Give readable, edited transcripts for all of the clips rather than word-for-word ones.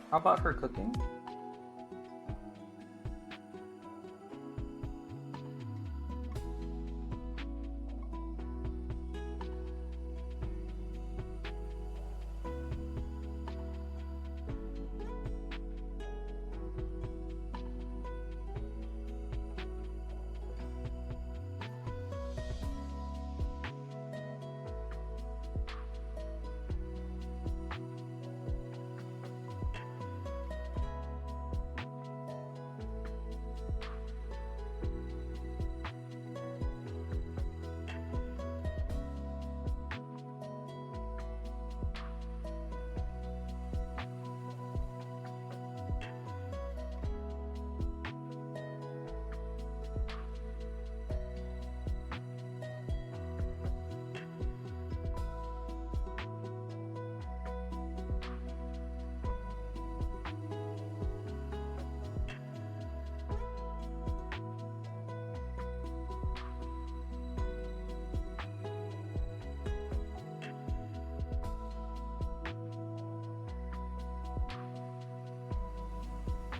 How about her cooking?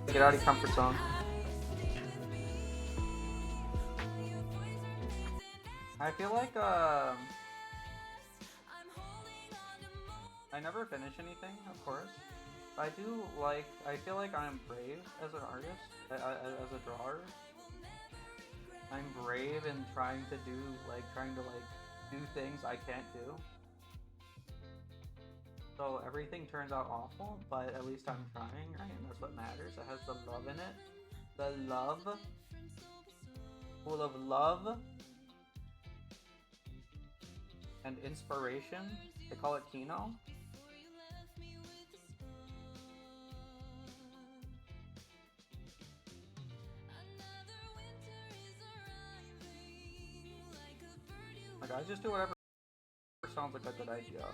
Get out of your comfort zone. I feel like I never finish anything, of course. I do like. I feel like I'm brave as an artist, as a drawer. I'm brave in trying to do things I can't do. So everything turns out awful, but at least I'm trying, right? And that's what matters. It has the love in it. The love. Full of love and inspiration. They call it Kino. Like, I just do whatever sounds like a good idea.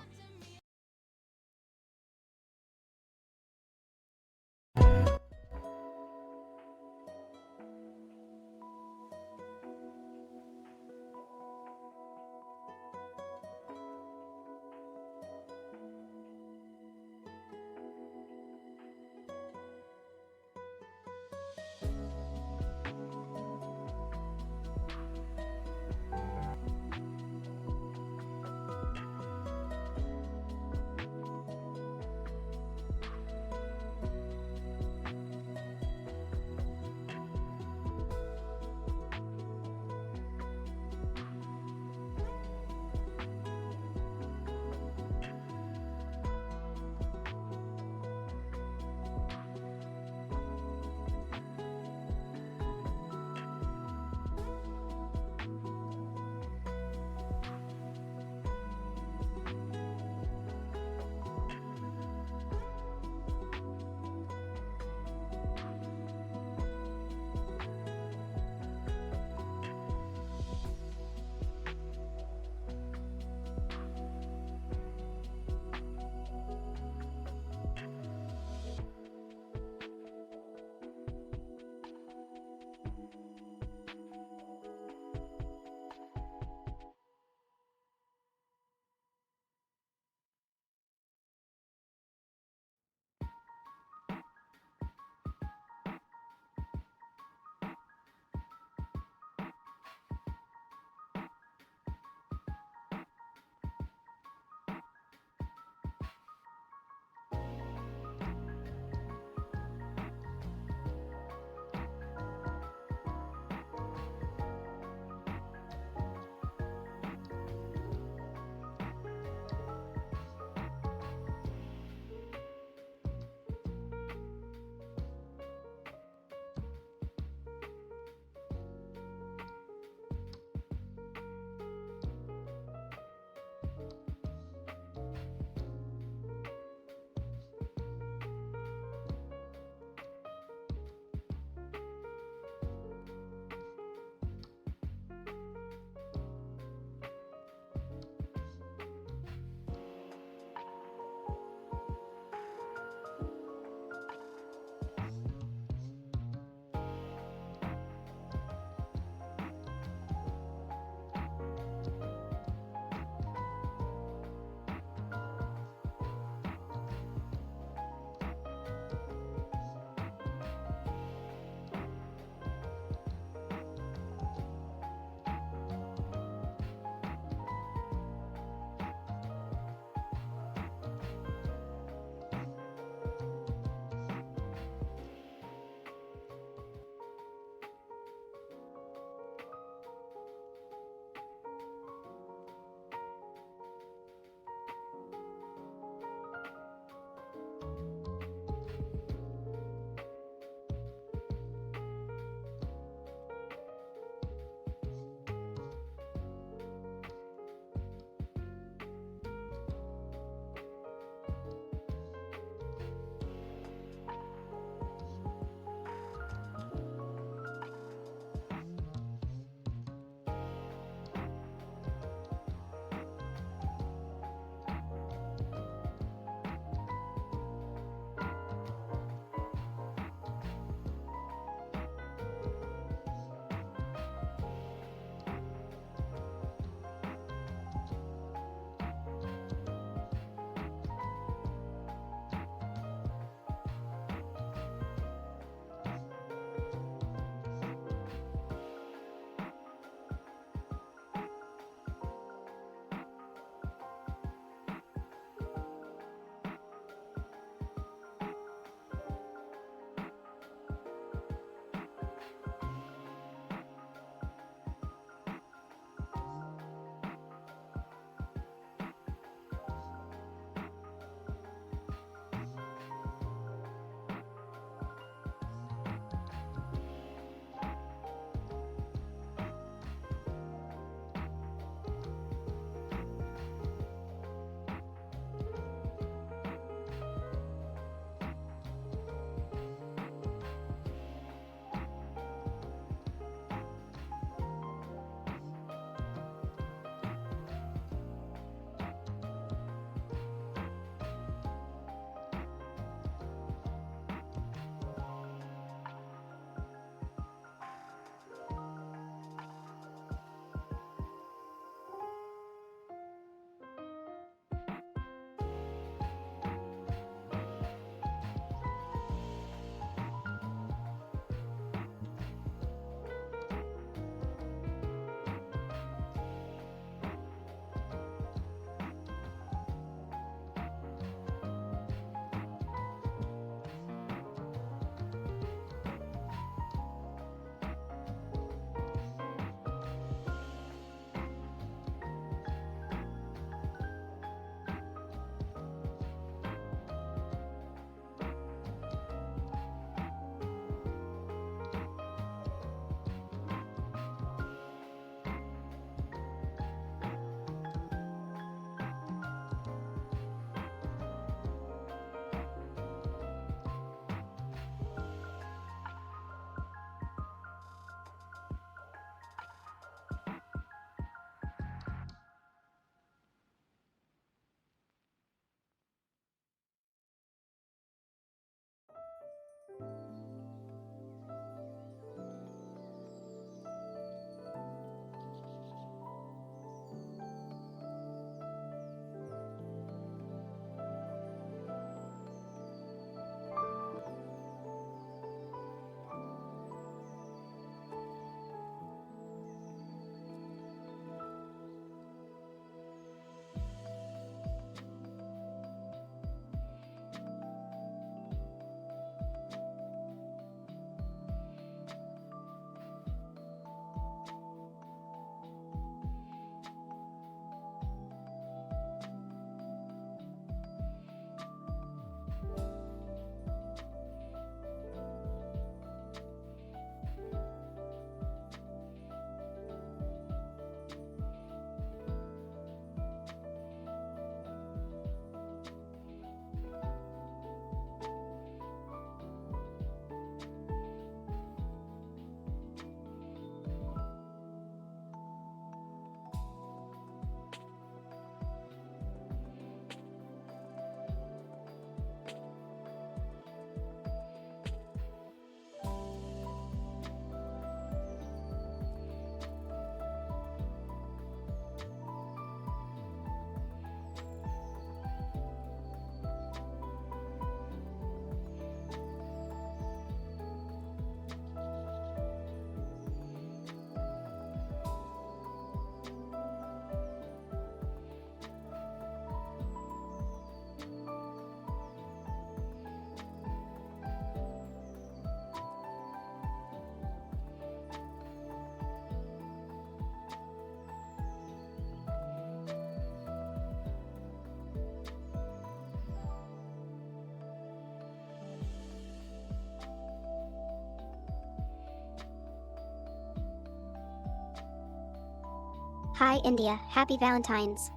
Hi India, happy Valentines.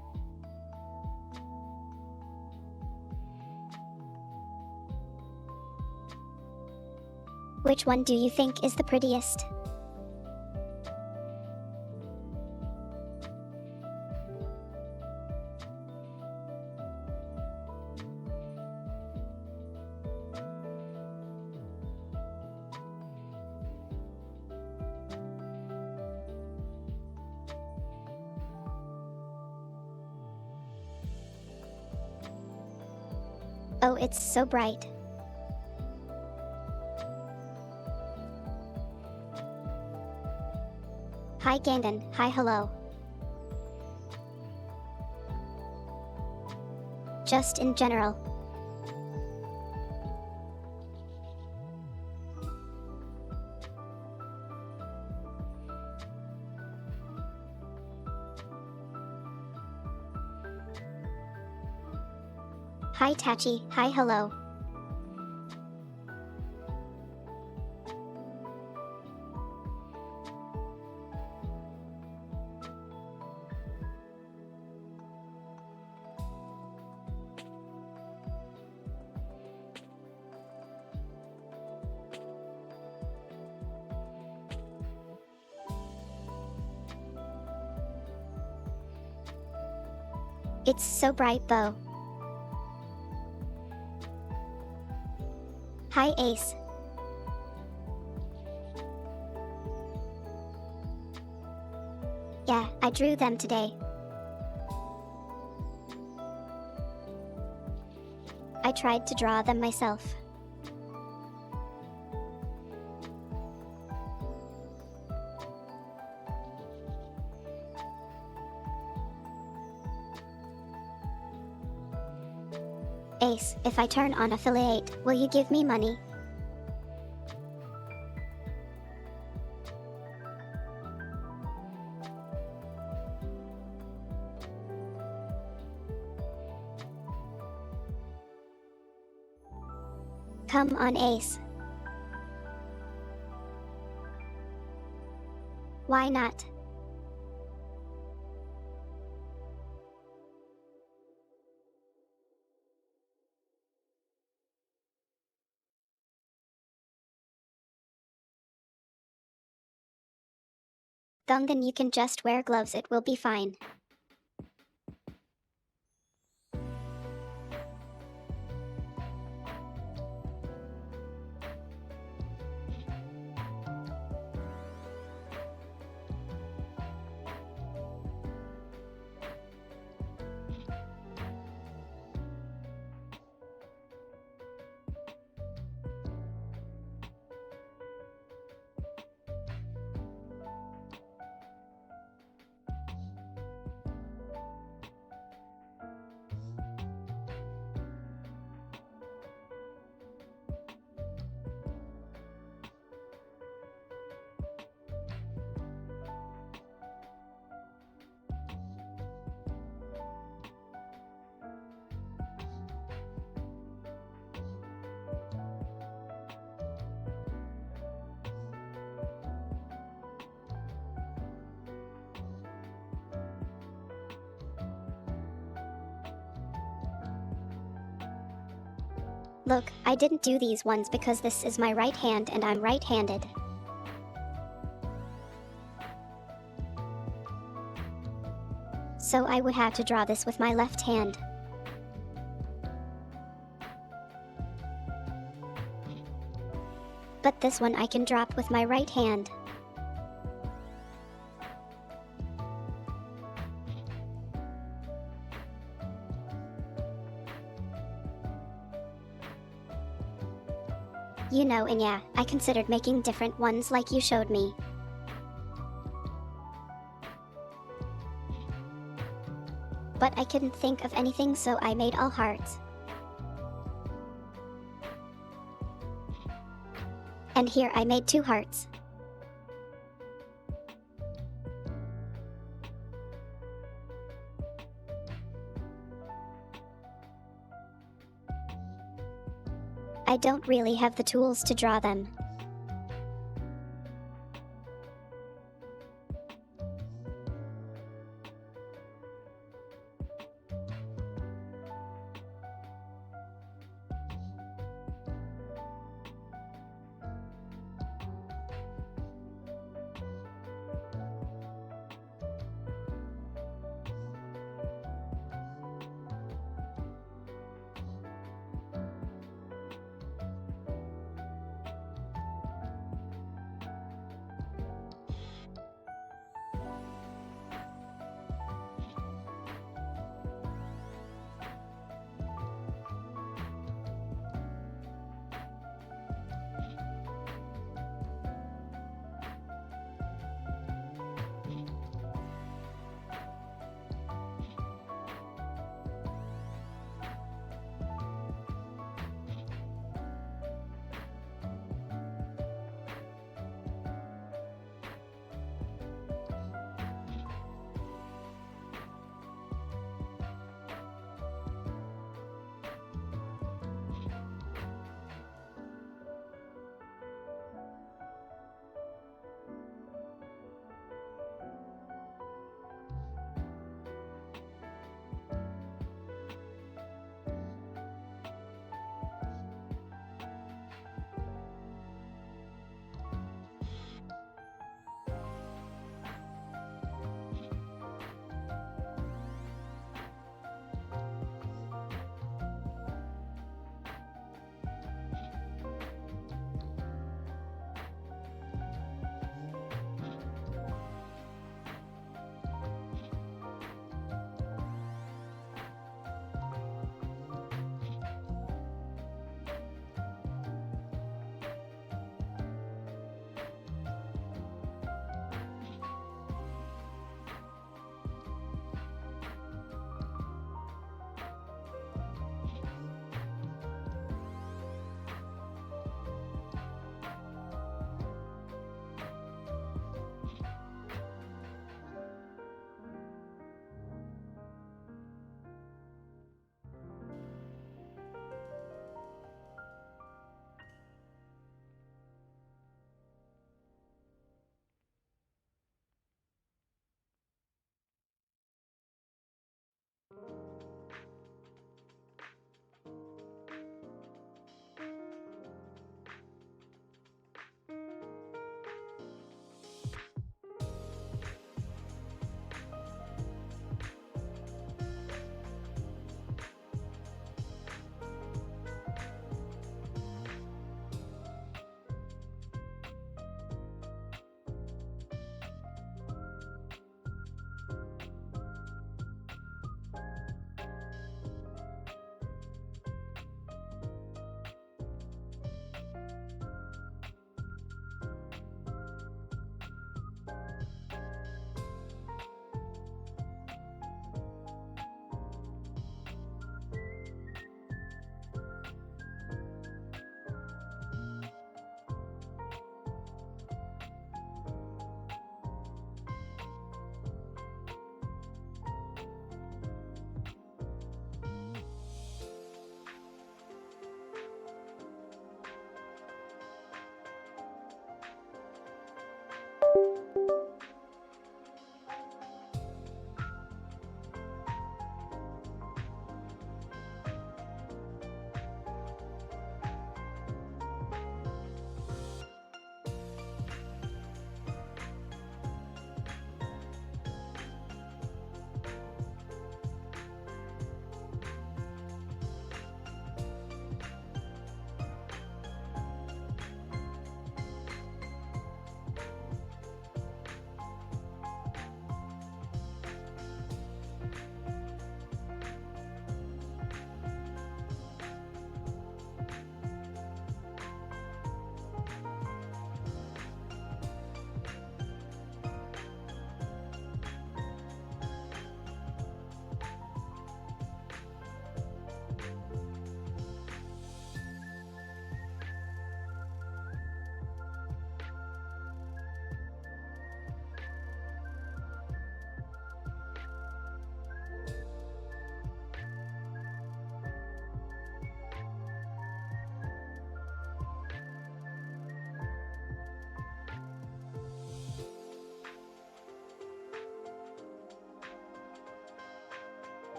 Which one do you think is the prettiest? Oh, it's so bright. Hi Gangan, hi hello. Just in general. Hi Tachi, hi hello. It's so bright though. Hi Ace. Yeah, I drew them today. I tried to draw them myself. Ace, if I turn on affiliate, will you give me money? Come on Ace. Why not? Then you can just wear gloves, it will be fine. Look, I didn't do these ones because this is my right hand and I'm right-handed. So I would have to draw this with my left hand. But this one I can drop with my right hand. You know, and yeah, I considered making different ones like you showed me. But I couldn't think of anything, so I made all hearts. And here I made 2 hearts. I don't really have the tools to draw them.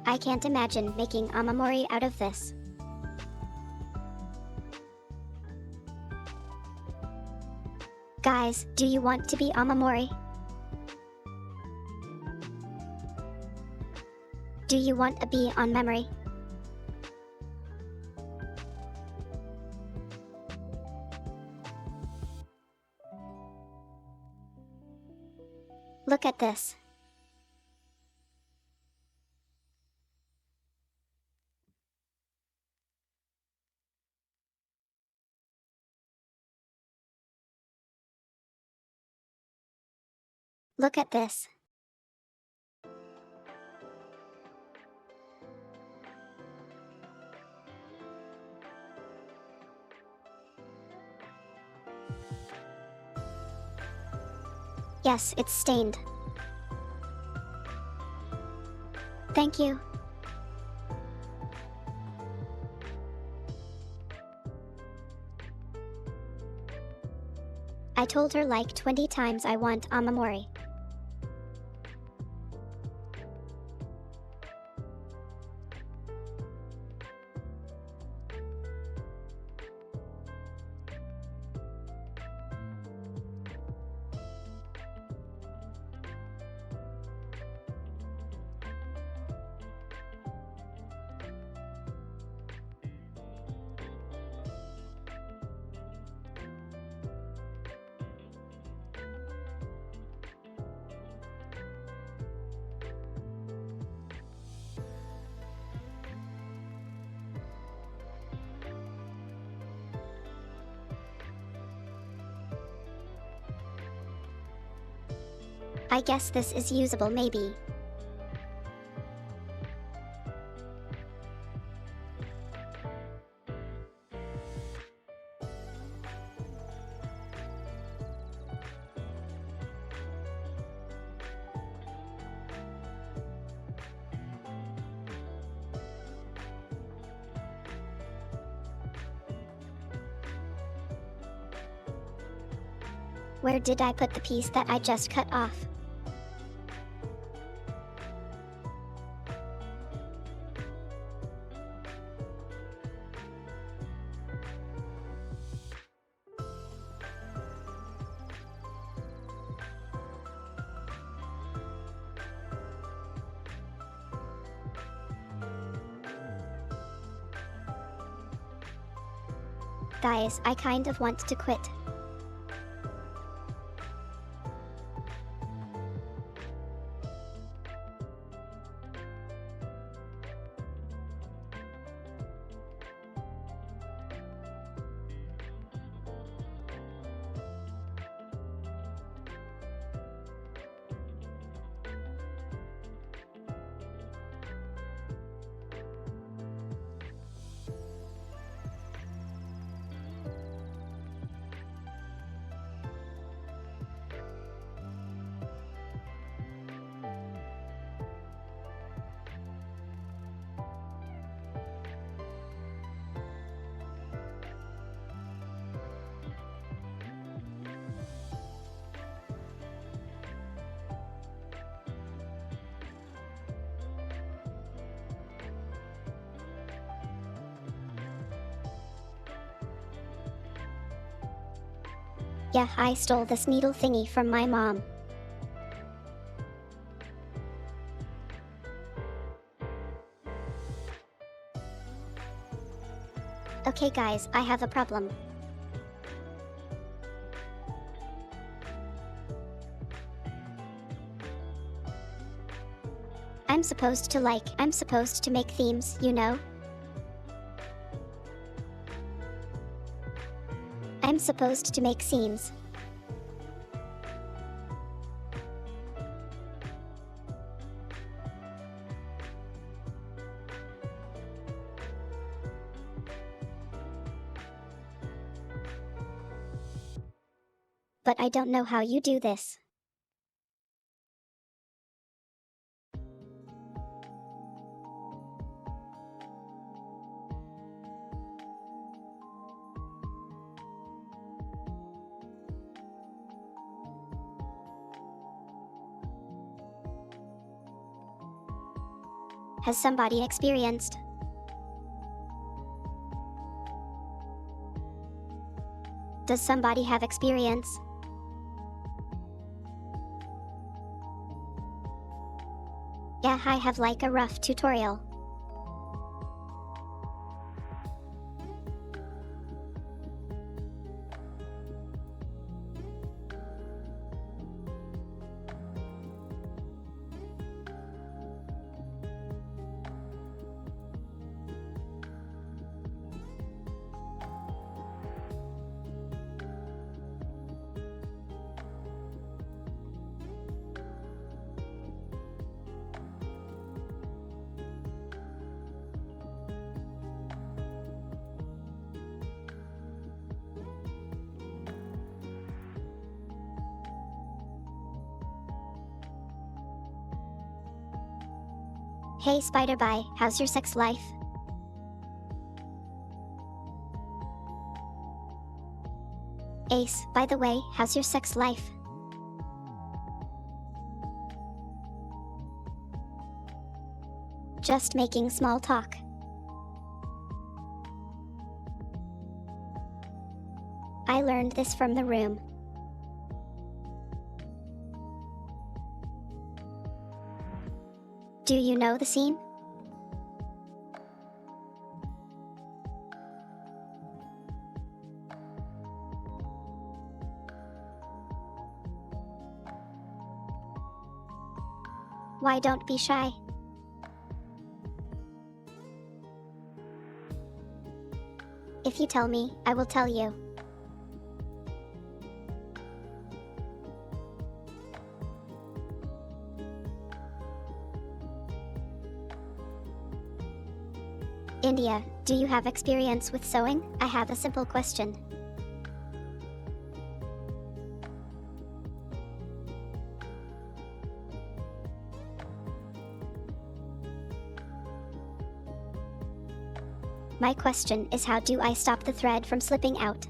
I can't imagine making amamori out of this. Guys, do you want to be amamori? Do you want a bee on memory? Look at this. Look at this. Yes, it's stained. Thank you. I told her like 20 times I want amamori. I guess this is usable maybe. Where did I put the piece that I just cut off? Guys, I kind of want to quit. Yeah, I stole this needle thingy from my mom. Okay guys, I have a problem. I'm supposed to make themes, you know? I'm supposed to make scenes. But I don't know how you do this. Has somebody experienced? Does somebody have experience? Yeah, I have like a rough tutorial. Hey Spider Bye, how's your sex life? Ace, by the way, how's your sex life? Just making small talk. I learned this from the room. Do you know the scene? Why don't be shy? If you tell me, I will tell you. India, do you have experience with sewing? I have a simple question. My question is, how do I stop the thread from slipping out?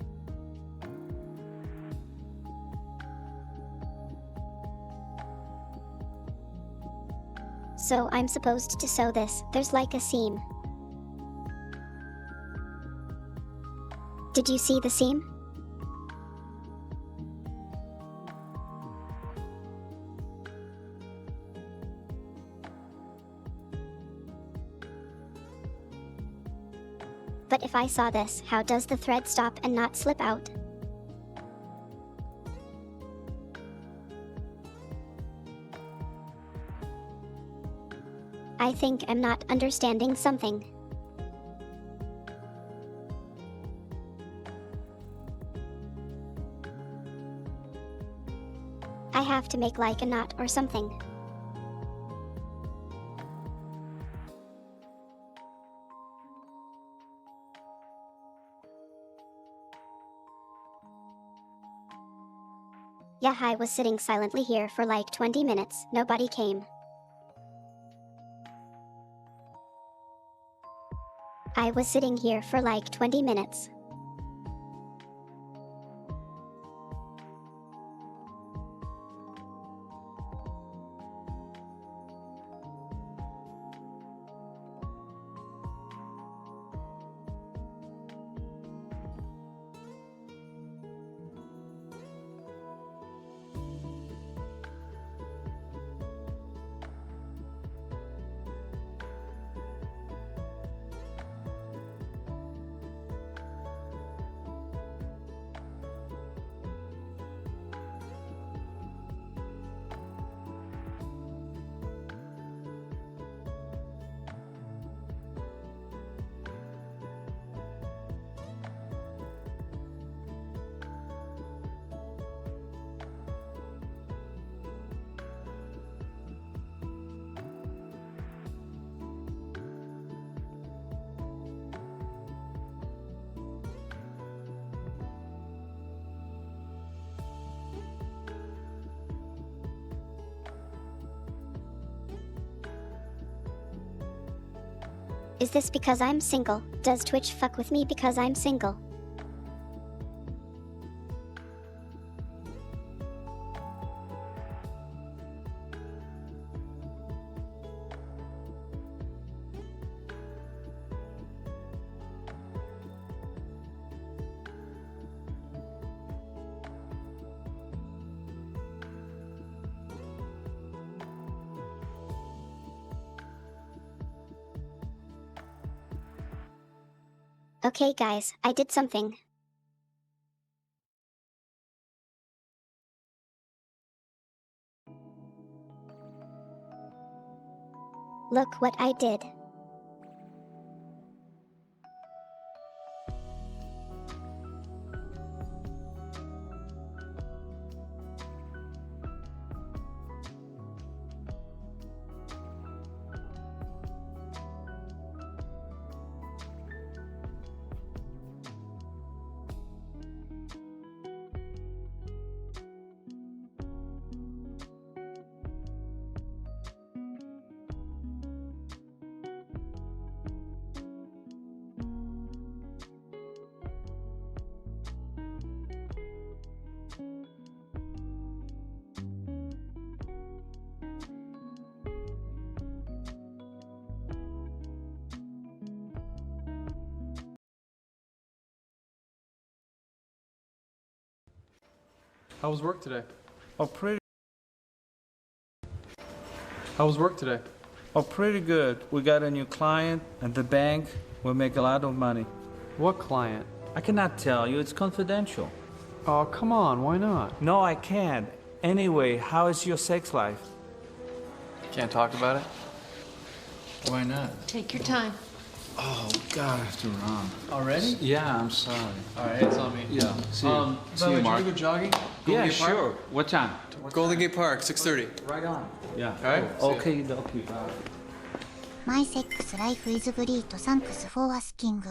So I'm supposed to sew this. There's like a seam. Did you see the seam? But if I saw this, how does the thread stop and not slip out? I think I'm not understanding something. I have to make like a knot or something. Yeah, I was sitting silently here for like 20 minutes. Nobody came. I was sitting here for like 20 minutes. Is this because I'm single? Does Twitch fuck with me because I'm single? Okay, guys, I did something. Look what I did. How was work today? Oh, pretty. How was work today? Oh, pretty good. We got a new client, and the bank will make a lot of money. What client? I cannot tell you. It's confidential. Oh, come on, why not? No, I can't. Anyway, how is your sex life? Can't talk about it? Why not? Take your time. Oh, God, I have to run. Already? Yeah, I'm sorry. Alright, it's on me. Yeah, see you. By the way, do you go jogging? Yeah, Golden Gate Park? sure. What time? Golden Gate Park, 6:30. Right on. Yeah. Alright? Okay, okay. My sex life is great, thanks for asking.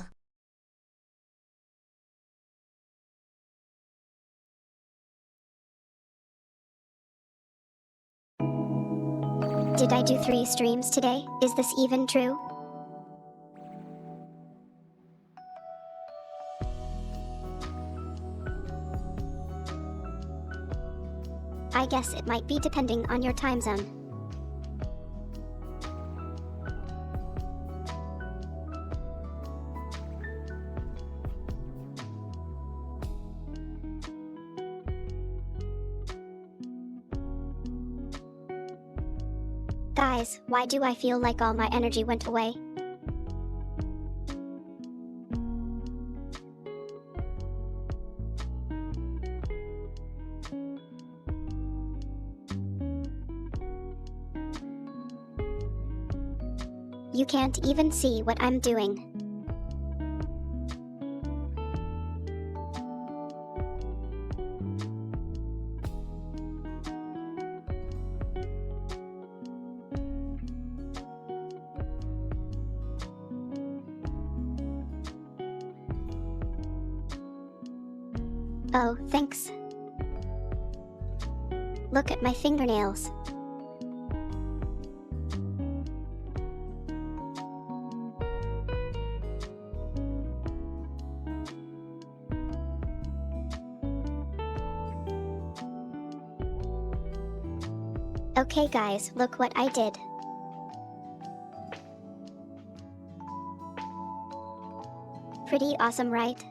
Did I do 3 streams today? Is this even true? I guess it might be depending on your time zone. Guys, why do I feel like all my energy went away? You can't even see what I'm doing. Oh, thanks. Look at my fingernails. Okay guys, look what I did. Pretty awesome, right?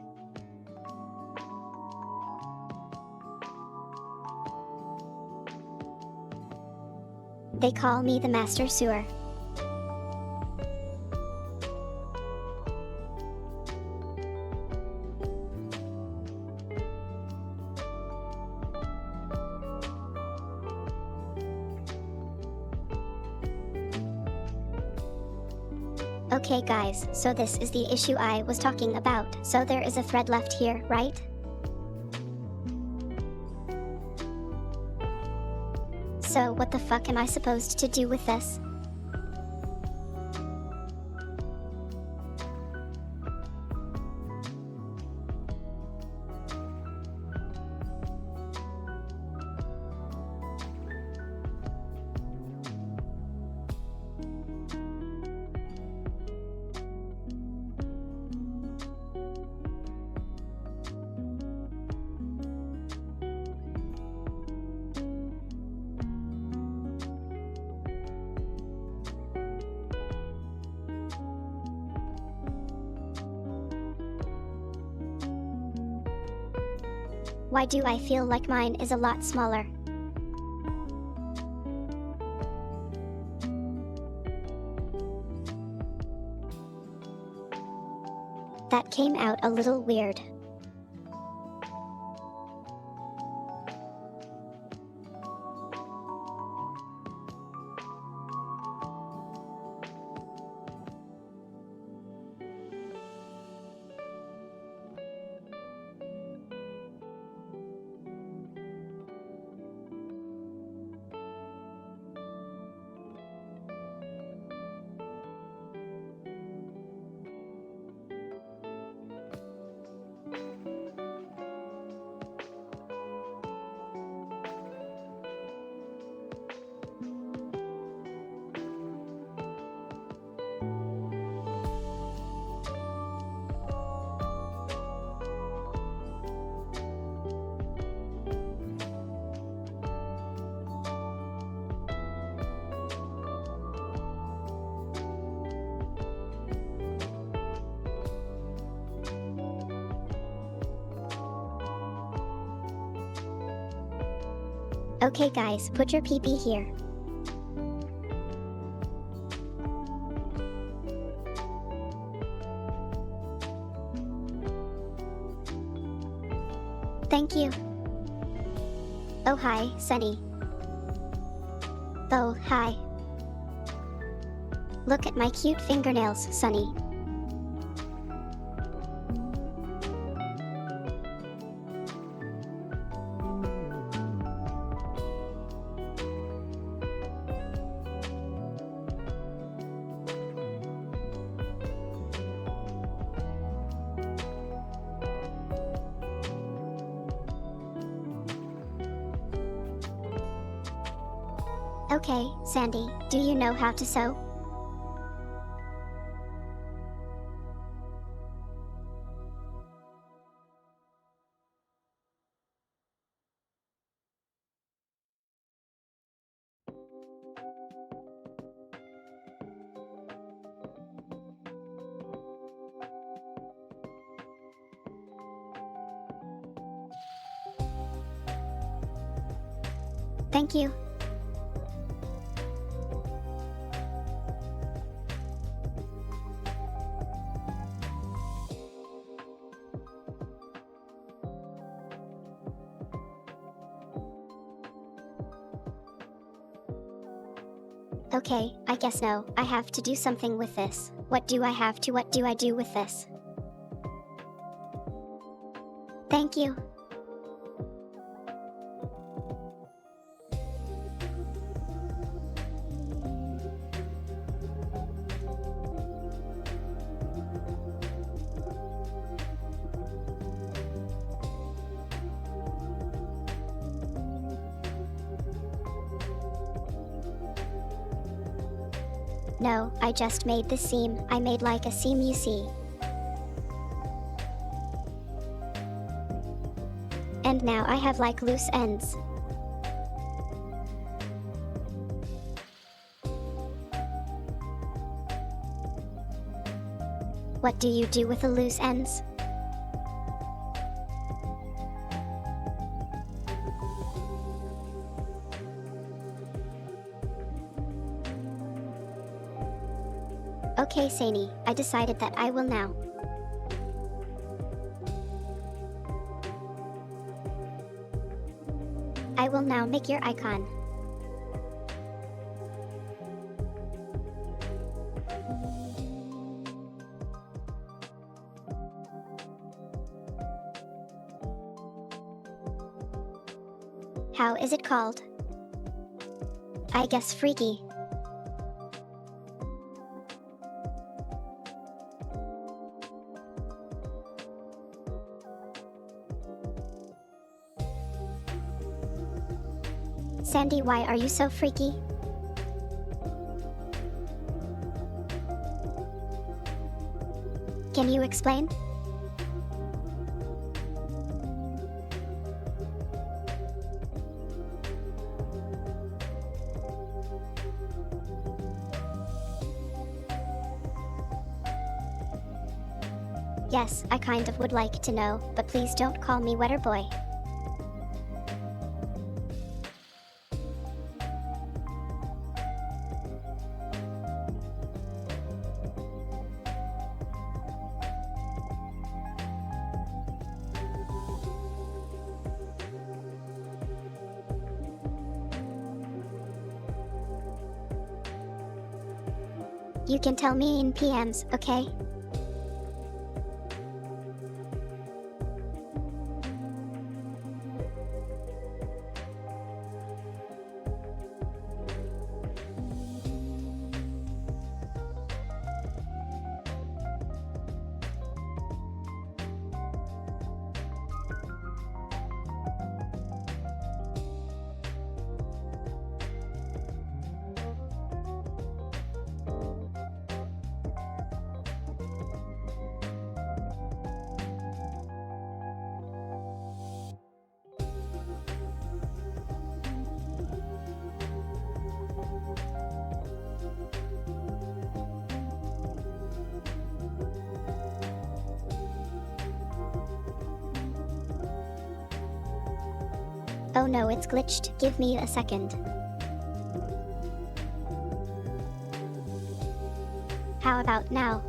They call me the Master Sewer. Okay guys, so this is the issue I was talking about. So there is a thread left here, right? So what the fuck am I supposed to do with this? Why do I feel like mine is a lot smaller? That came out a little weird. Okay guys, put your pee-pee here. Thank you. Oh hi, Sunny. Oh, hi. Look at my cute fingernails, Sunny. Okay, Sandy, do you know how to sew? Thank you. Okay, I guess no, I have to do something with this. What do I do with this? Thank you. No, I just made this seam. I made like a seam, you see. And now I have like loose ends. What do you do with the loose ends? Okay, Sani, I decided that I will now. I will now make your icon. How is it called? I guess freaky. Sandy, why are you so freaky? Can you explain? Yes, I kind of would like to know, but please don't call me Wetter Boy. You can tell me in PMs, okay? Oh no, it's glitched. Give me a second. How about now?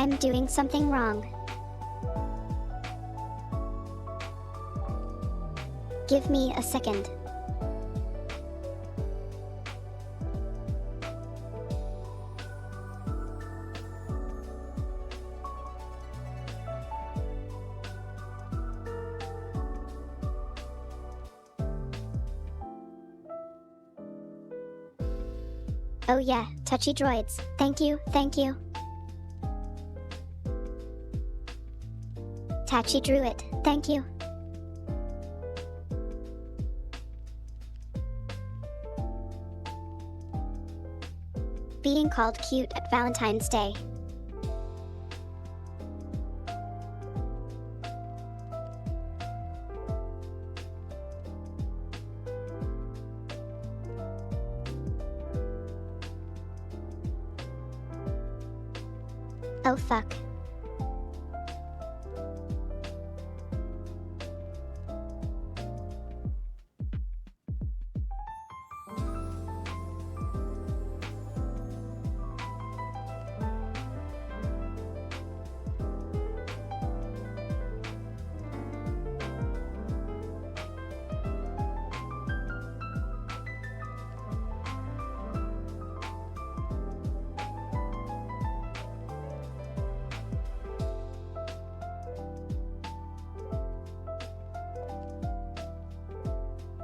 I'm doing something wrong. Give me a second. Oh yeah, touchy droids. Thank you, thank you. Tachi drew it, thank you. Being called cute at Valentine's Day. Oh fuck.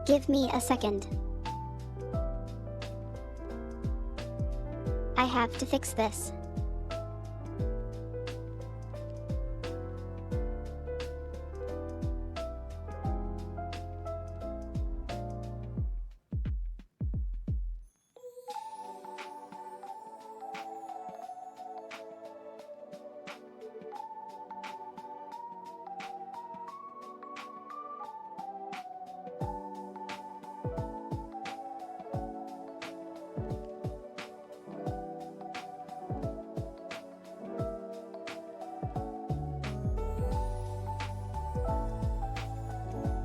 Give me a second. I have to fix this.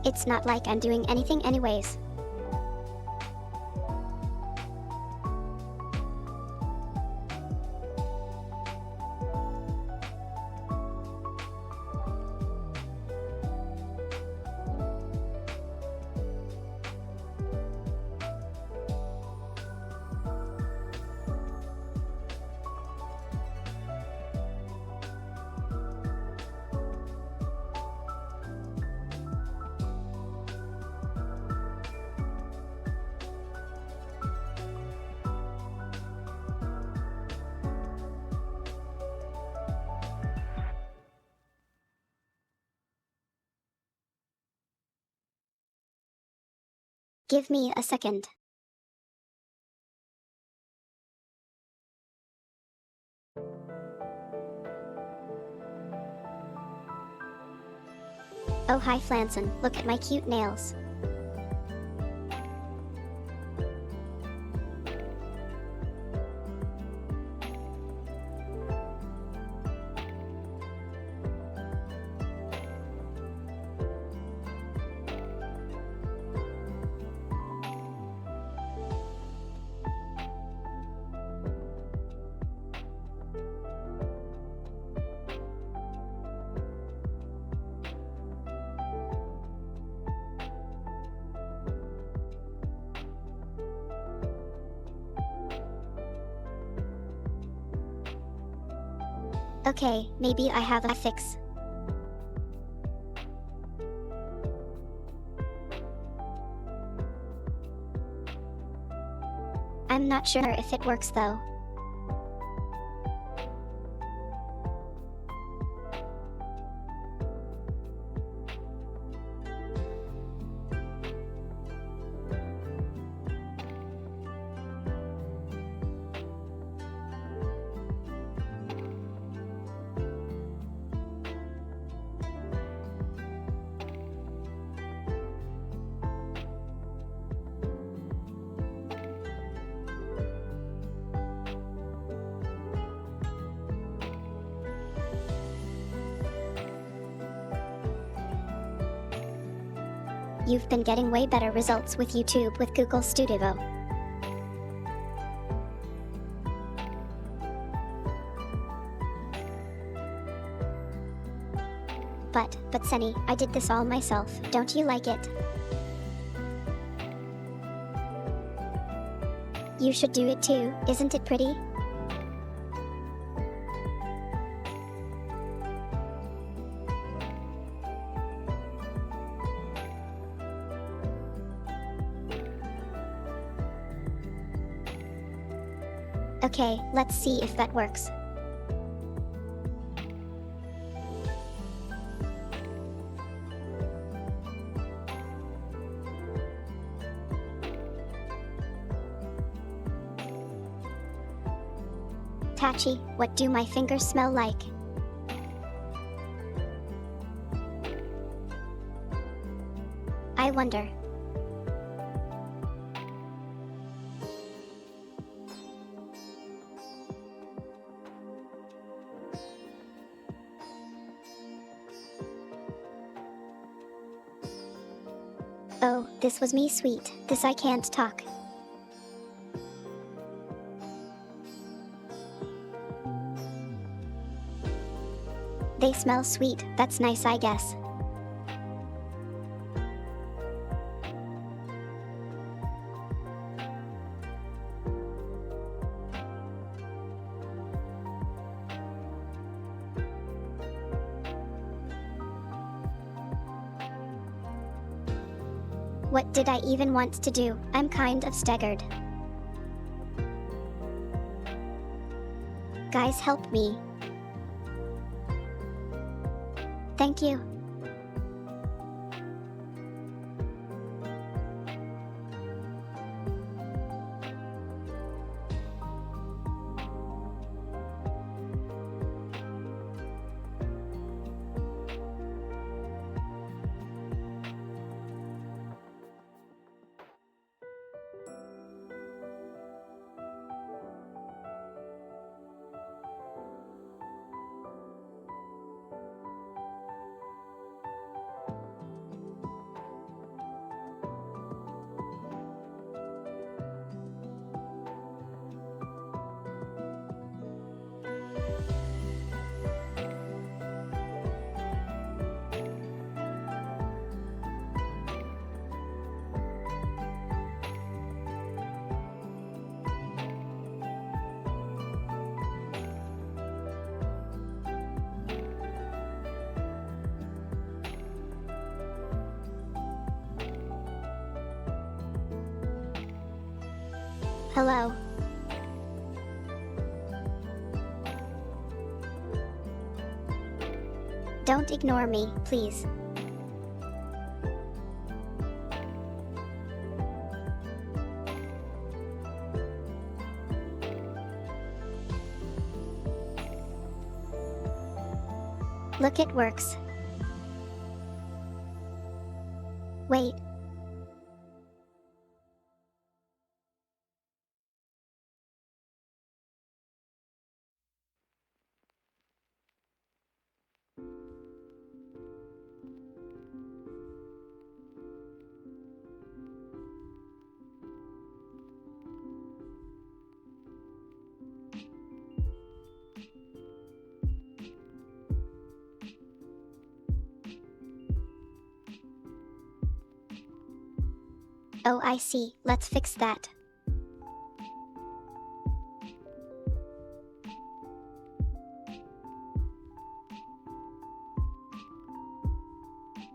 It's not like I'm doing anything anyways. Give me a second. Oh hi Flanson, look at my cute nails. Okay, maybe I have a fix. I'm not sure if it works though. You've been getting way better results with YouTube with Google Studio. But Sunny, I did this all myself. Don't you like it? You should do it too, isn't it pretty? Okay, let's see if that works. Tachi, what do my fingers smell like? I wonder. Oh, this was me sweet. This I can't talk. They smell sweet, that's nice I guess. What did I even want to do? I'm kind of staggered. Guys, help me. Thank you. Hello. Don't ignore me, please. Look, it works. Wait. Oh, I see. Let's fix that.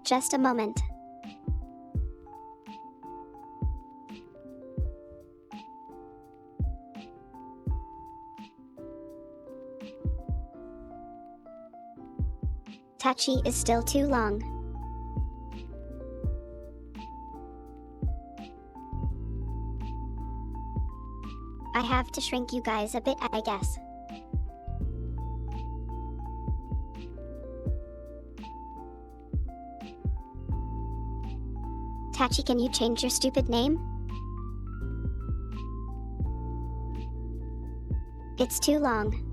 Just a moment. Tachi is still too long. I have to shrink you guys a bit, I guess. Tachi, can you change your stupid name? It's too long.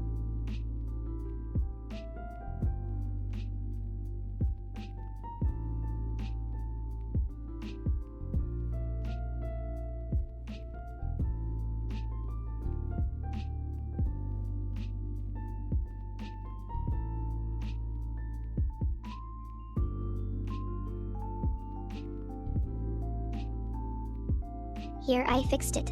Here, I fixed it.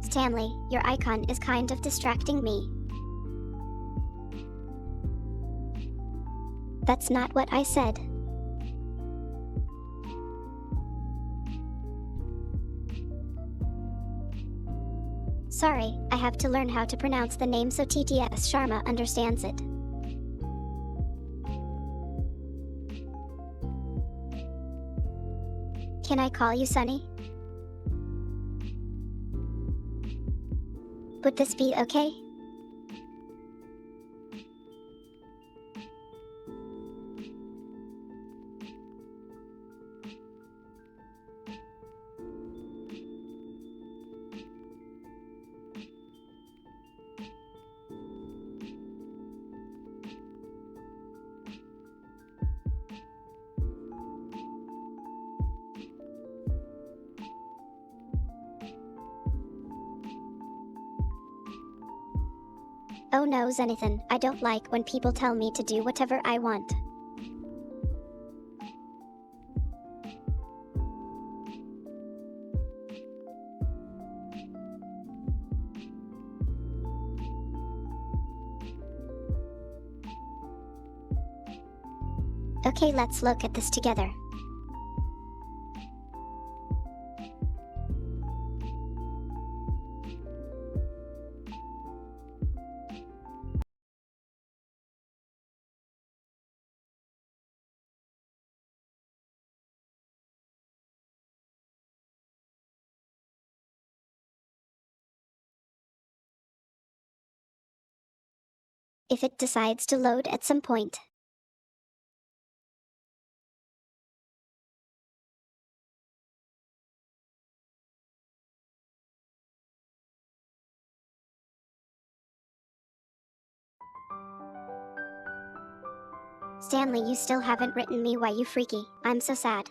Stanley, your icon is kind of distracting me. That's not what I said. Sorry, I have to learn how to pronounce the name so TTS Sharma understands it. Can I call you Sunny? Would this be okay? Oh no, Zenithan, I don't like when people tell me to do whatever I want. Okay, let's look at this together. If it decides to load at some point. Stanley, you still haven't written me why you freaky. I'm so sad.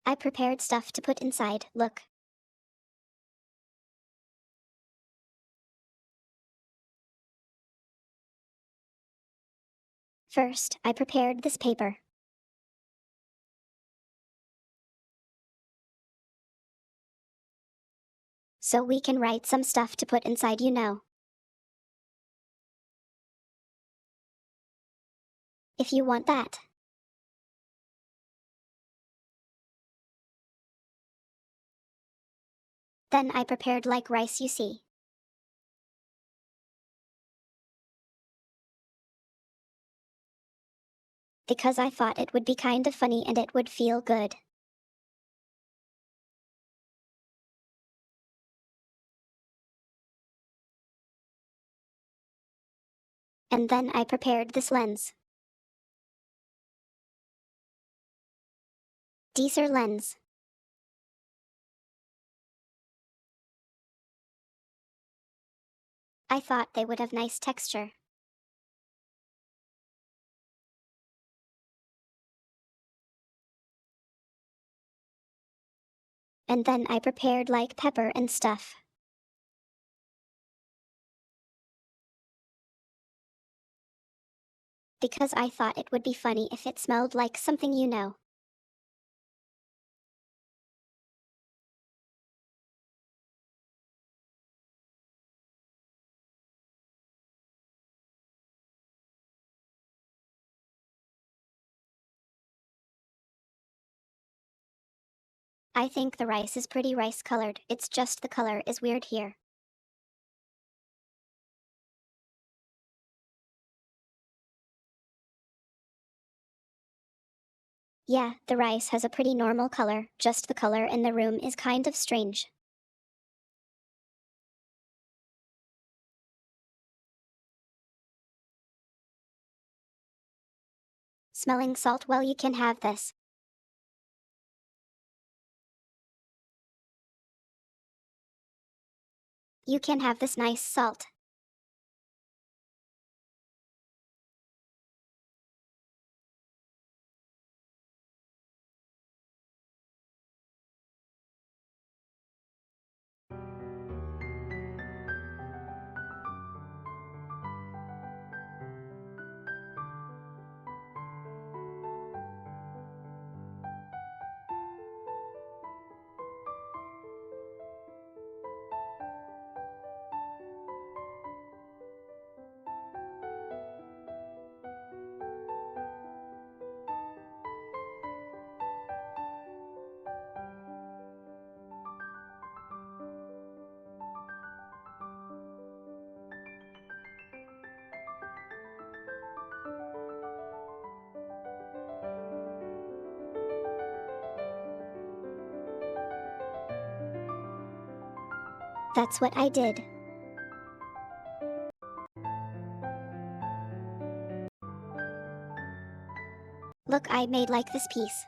I prepared stuff to put inside, look. First, I prepared this paper. So we can write some stuff to put inside, you know. If you want that. Then I prepared like rice, you see. Because I thought it would be kind of funny and it would feel good. And then I prepared this lens. Deezer lens. I thought they would have nice texture. And then I prepared like pepper and stuff. Because I thought it would be funny if it smelled like something, you know. I think the rice is pretty rice colored, it's just the color is weird here. Yeah, the rice has a pretty normal color, just the color in the room is kind of strange. Smelling salt, well, you can have this. You can have this nice salt. That's what I did. Look, I made like this piece.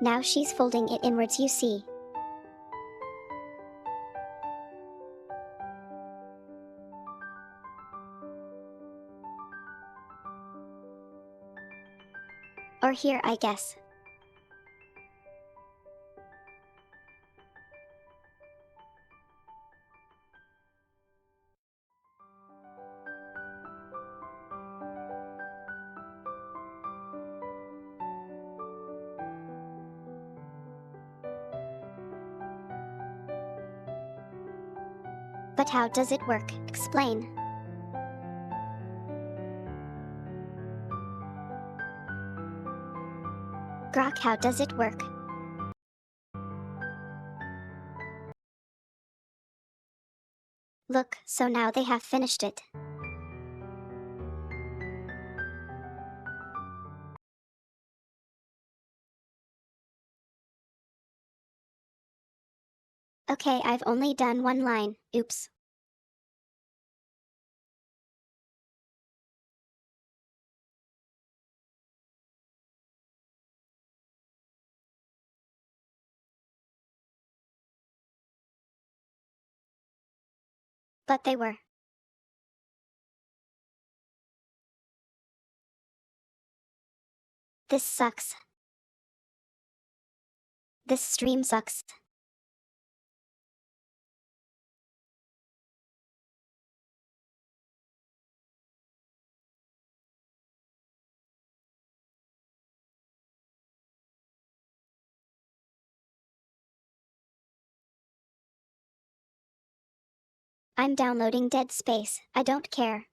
Now she's folding it inwards, you see. Or here, I guess. But how does it work? Explain. Grok, how does it work? Look, so now they have finished it. Okay, I've only done one line. Oops. But they were. This sucks. This stream sucks. I'm downloading Dead Space. I don't care.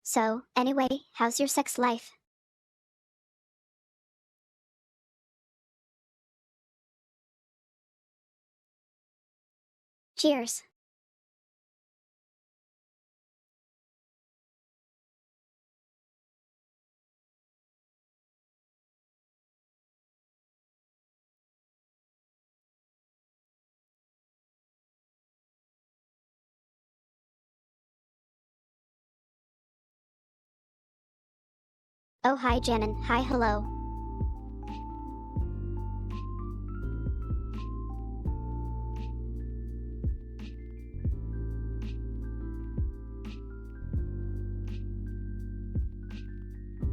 So, anyway, how's your sex life? Cheers. Oh hi Janin, hi hello.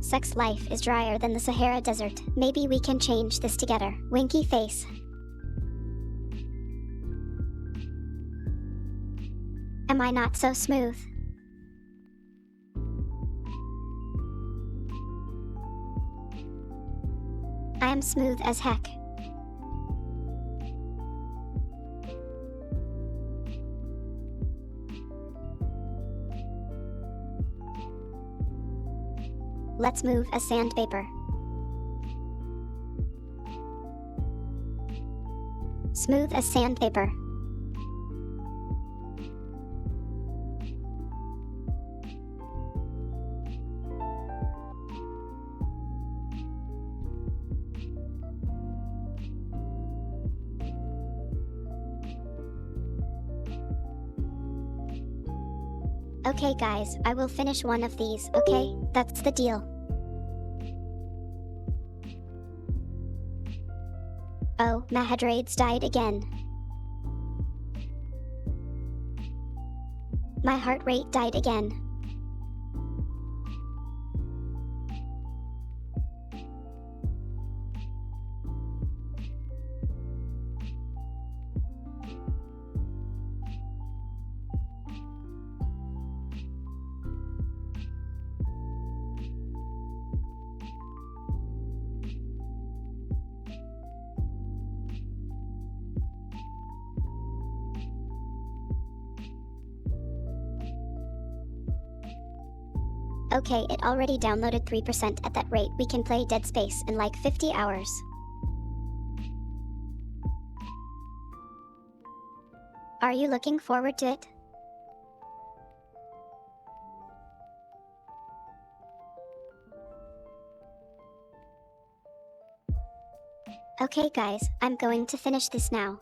Sex life is drier than the Sahara Desert. Maybe we can change this together. Winky face. Am I not so smooth? I am smooth as heck. Let's move as sandpaper. Smooth as sandpaper. Okay guys, I will finish one of these, okay? That's the deal. Oh, Mahadrades died again. My heart rate died again. Okay, it already downloaded 3%. At that rate, we can play Dead Space in like 50 hours. Are you looking forward to it? Okay guys, I'm going to finish this now.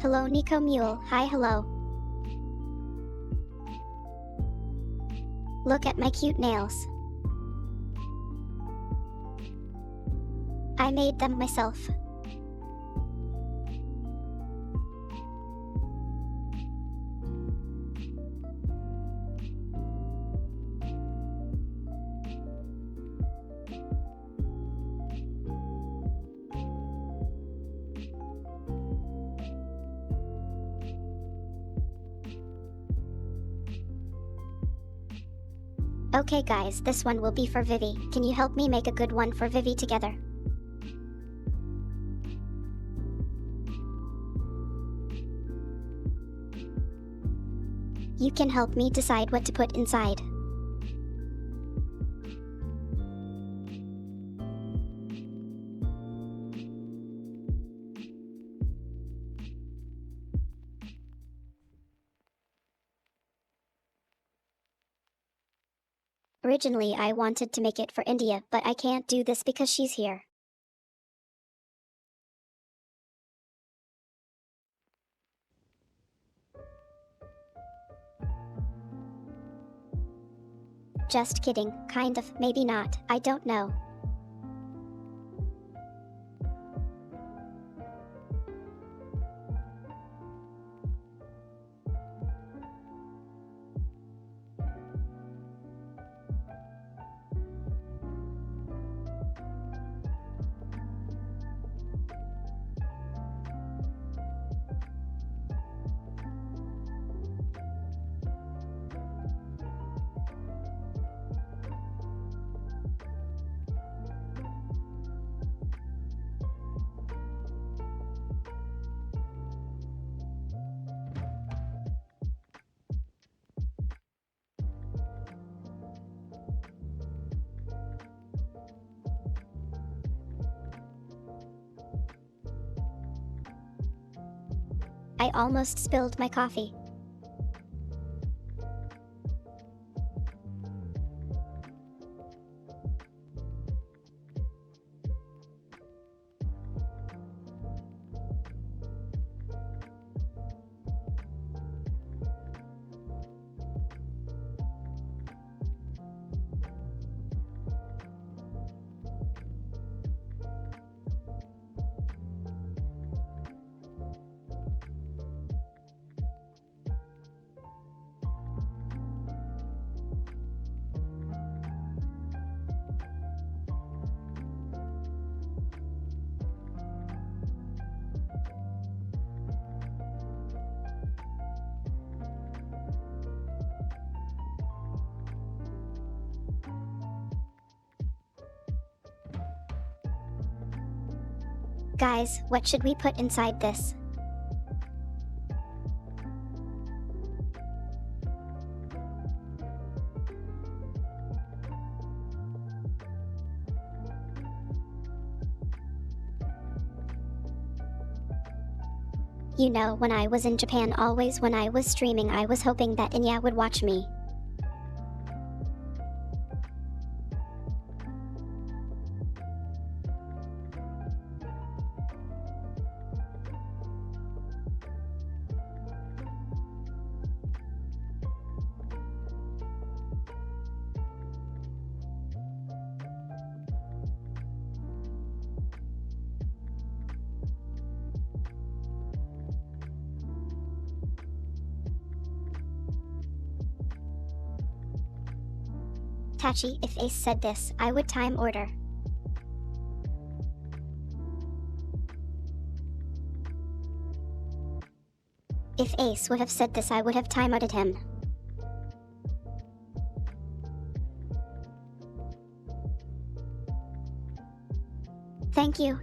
Hello Nico Mule, hi hello. Look at my cute nails. I made them myself. Okay guys, this one will be for Vivi. Can you help me make a good one for Vivi together? You can help me decide what to put inside. Originally I wanted to make it for India, but I can't do this because she's here. Just kidding, kind of, maybe not, I don't know. I almost spilled my coffee. Guys, what should we put inside this? You know, when I was in Japan, always when I was streaming, I was hoping that Inya would watch me. Tachi, if Ace said this, I would time order. If Ace would have said this, I would have time-outed him. Thank you.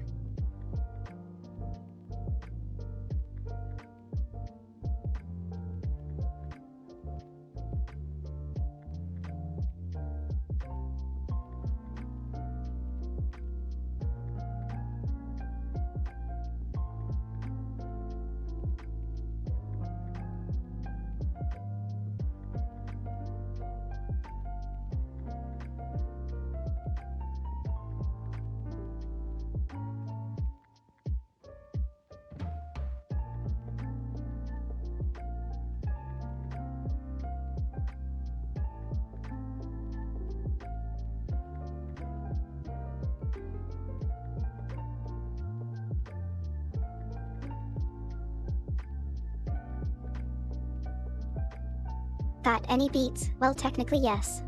Got any beats? Well, technically yes.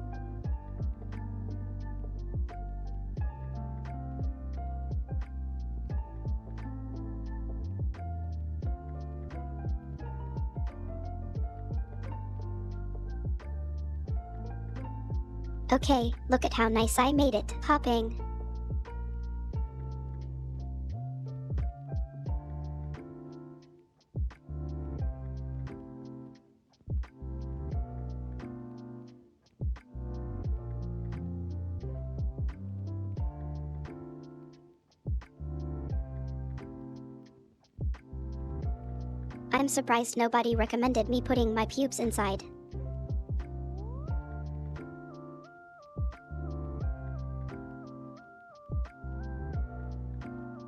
Okay, look at how nice I made it. Popping. I'm surprised nobody recommended me putting my pubes inside.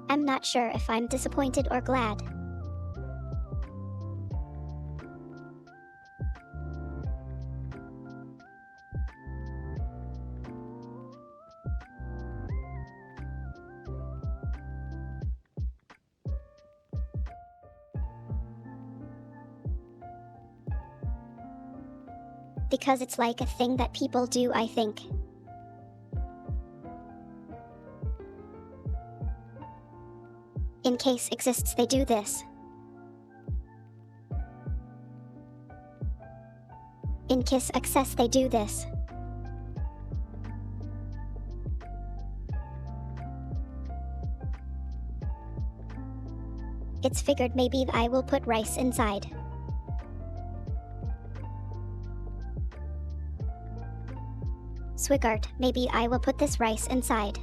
I'm not sure if I'm disappointed or glad. Because it's like a thing that people do, I think. In case exists, they do this. In Kiss Access, they do this. It's figured maybe I will put rice inside. Swigart, maybe I will put this rice inside.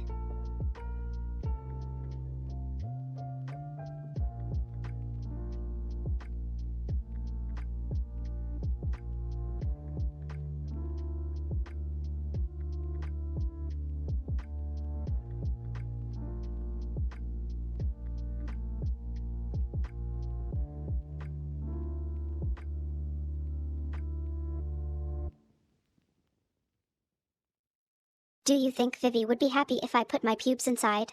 Do you think Vivi would be happy if I put my pubes inside?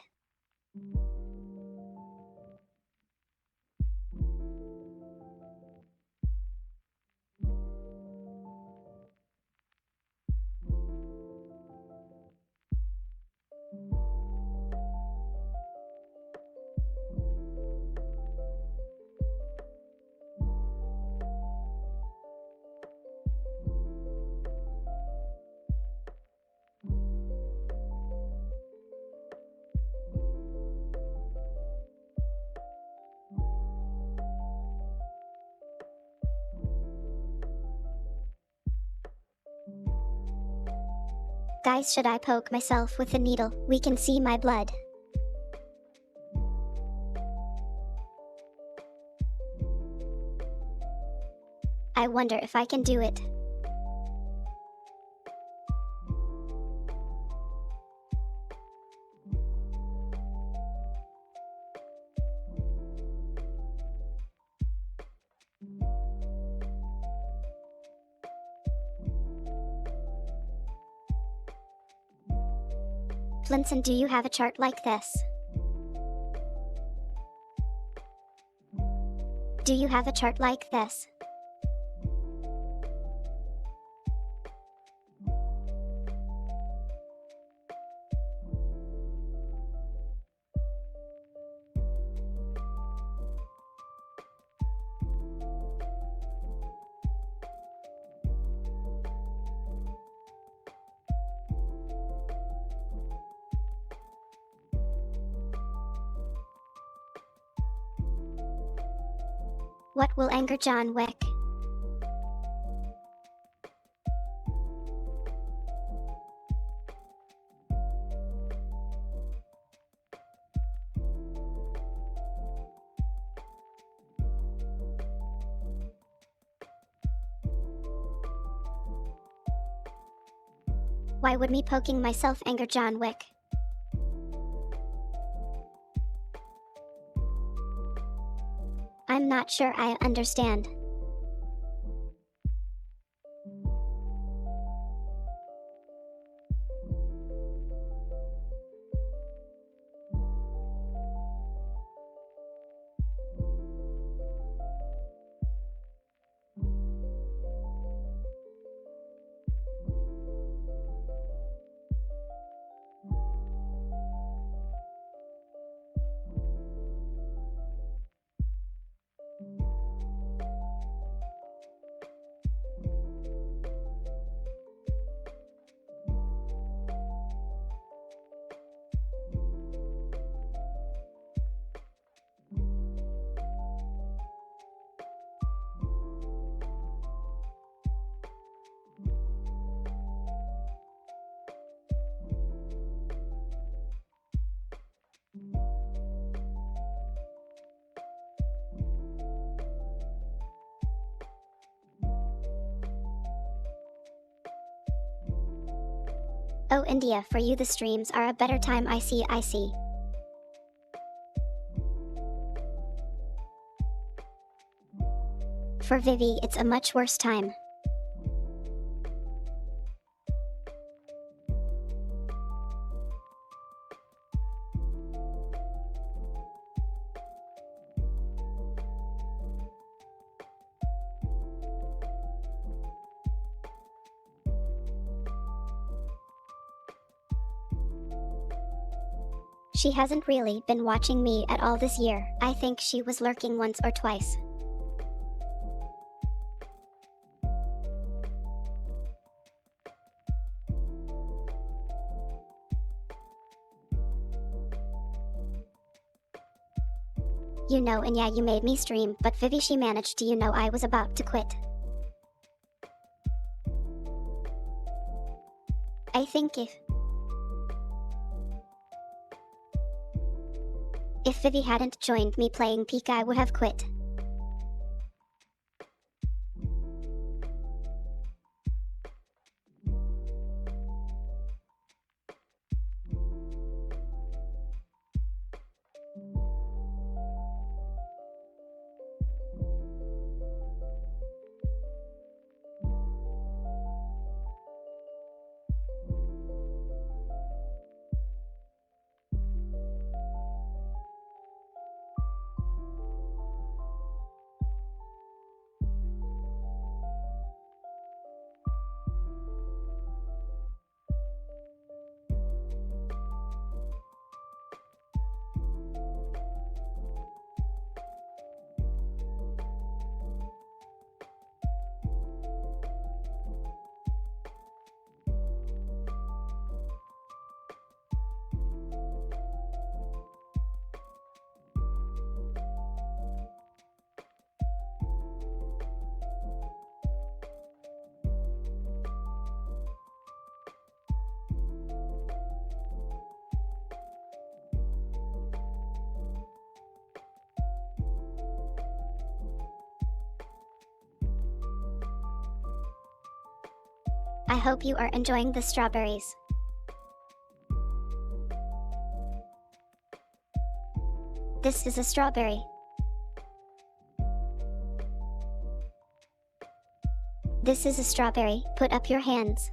Guys, should I poke myself with a needle? We can see my blood. I wonder if I can do it. Flinson, do you have a chart like this? Do you have a chart like this? What will anger John Wick? Why would me poking myself anger John Wick? I'm not sure I understand. Oh, India, for you the streams are a better time. I see, I see. For Vivi, it's a much worse time. She hasn't really been watching me at all this year. I think she was lurking once or twice. You know, and yeah, you made me stream, but Vivi, she managed to, you know, I was about to quit. I think if Vivi hadn't joined me playing Peek, I would have quit. I hope you are enjoying the strawberries. This is a strawberry. This is a strawberry. Put up your hands.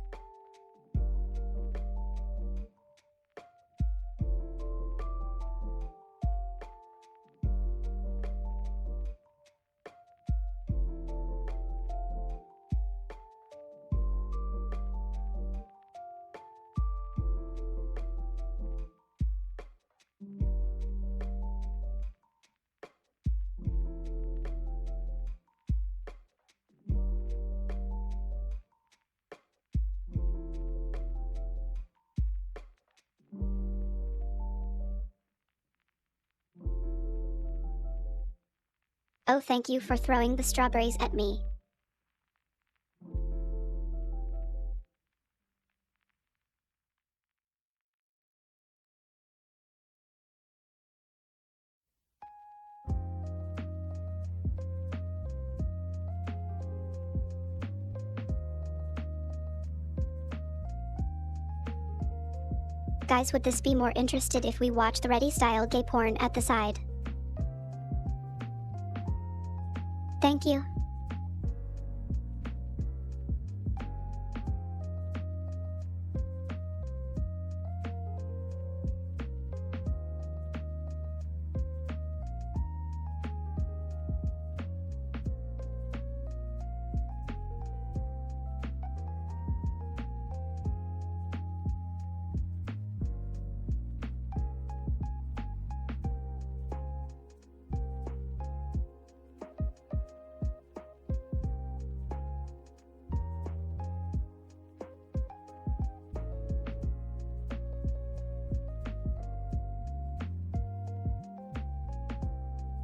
Oh, thank you for throwing the strawberries at me. Guys, would this be more interested if we watch the ready style gay porn at the side? Thank you.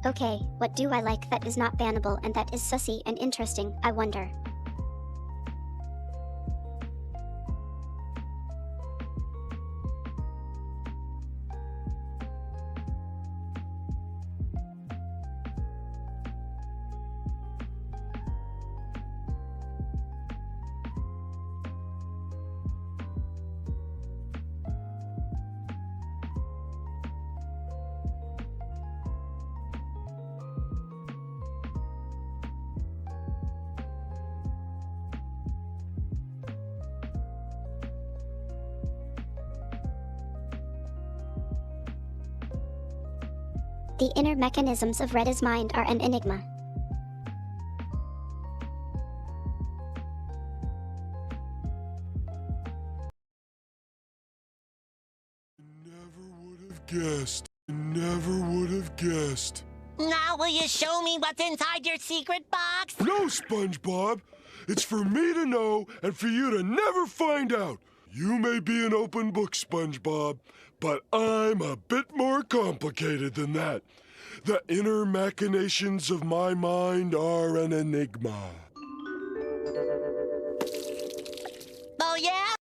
Okay, what do I like that is not bannable and that is sussy and interesting, I wonder? The inner mechanisms of Reda's mind are an enigma. Never would have guessed. Now will you show me what's inside your secret box? No, SpongeBob. It's for me to know and for you to never find out. You may be an open book, SpongeBob, but I'm a bit more complicated than that. The inner machinations of my mind are an enigma. Oh, yeah?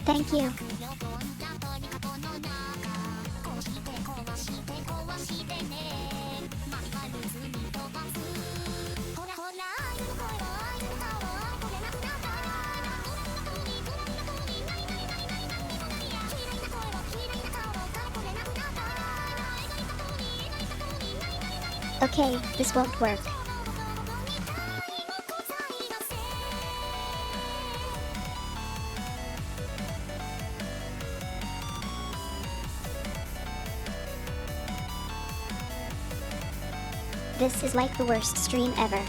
Thank you. Okay, this won't work. This is like the worst stream ever.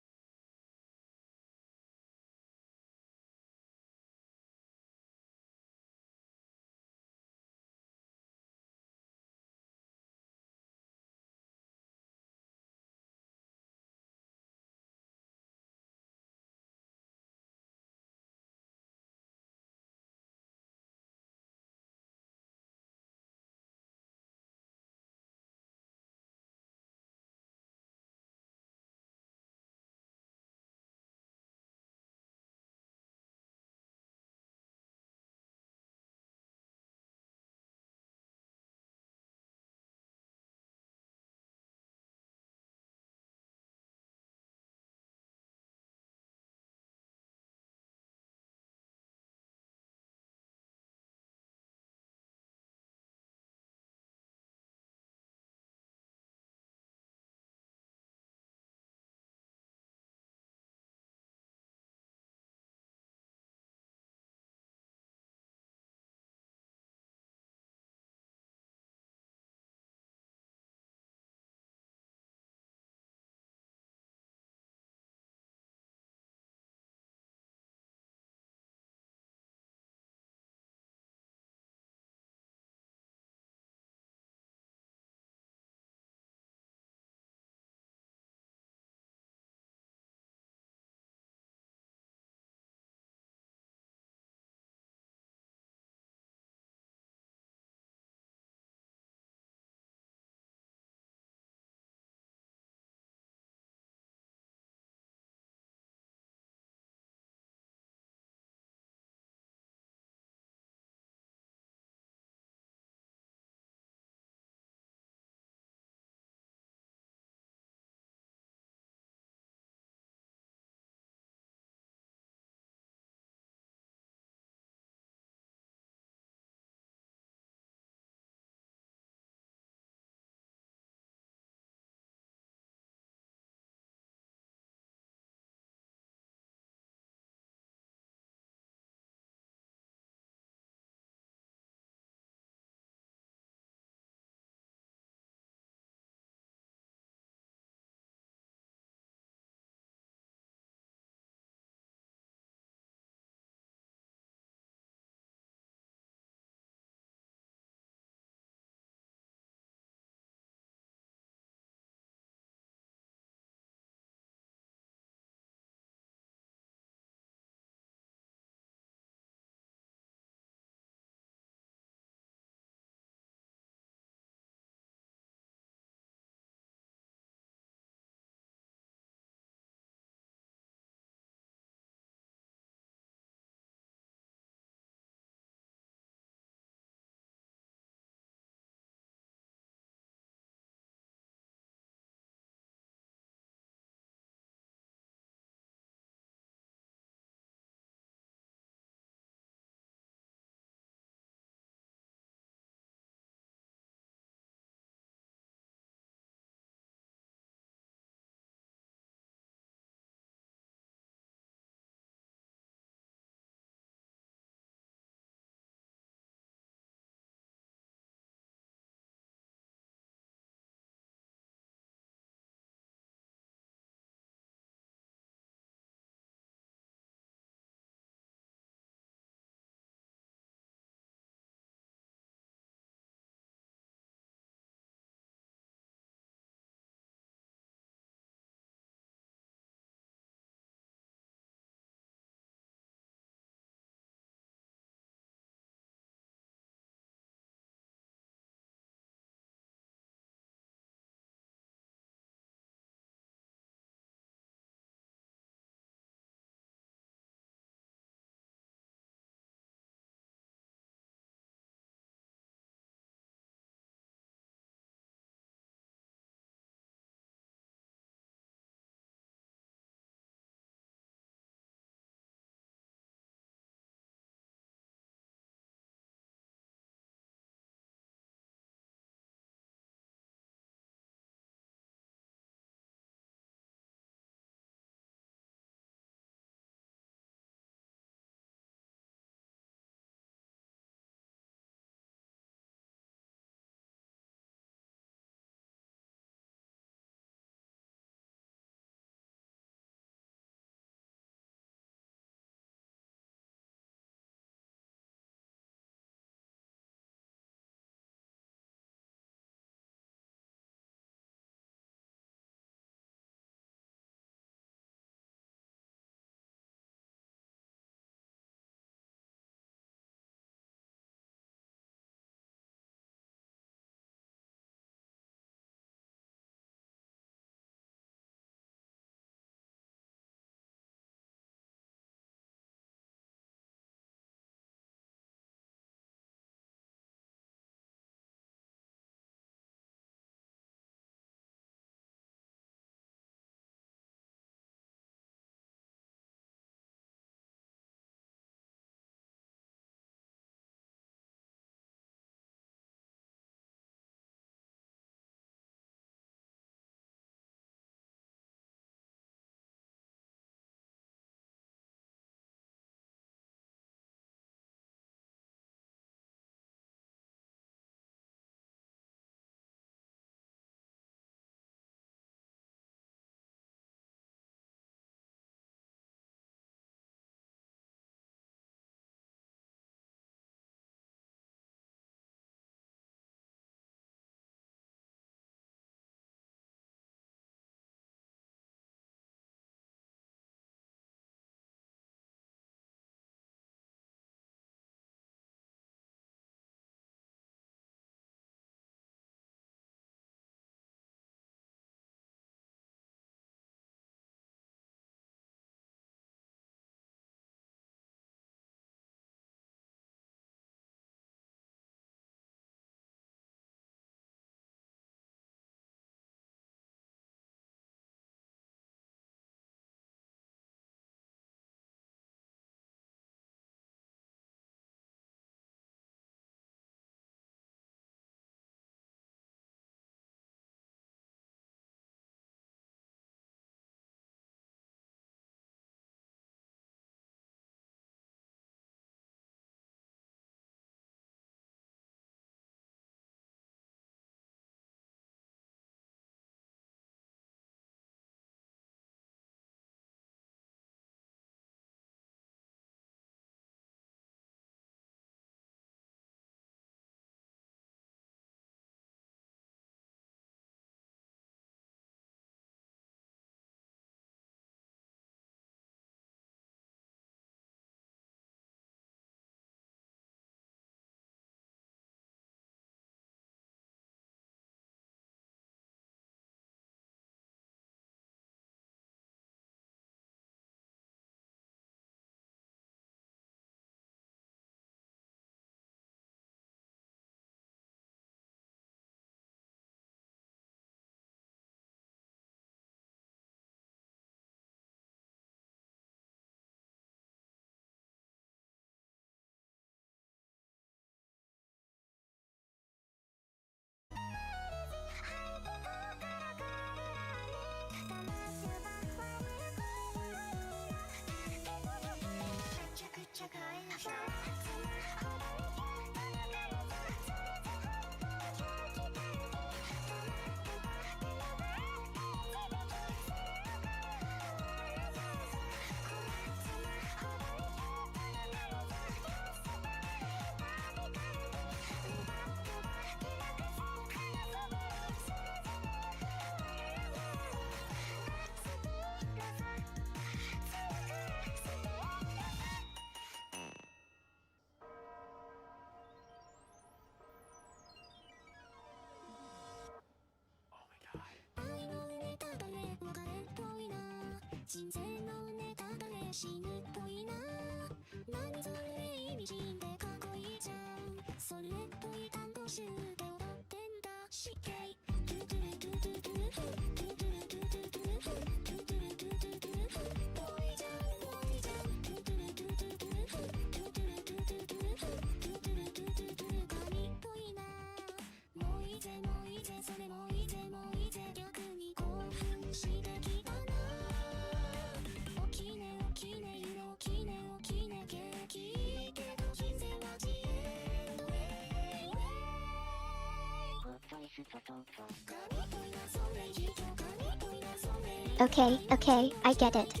Okay, I get it.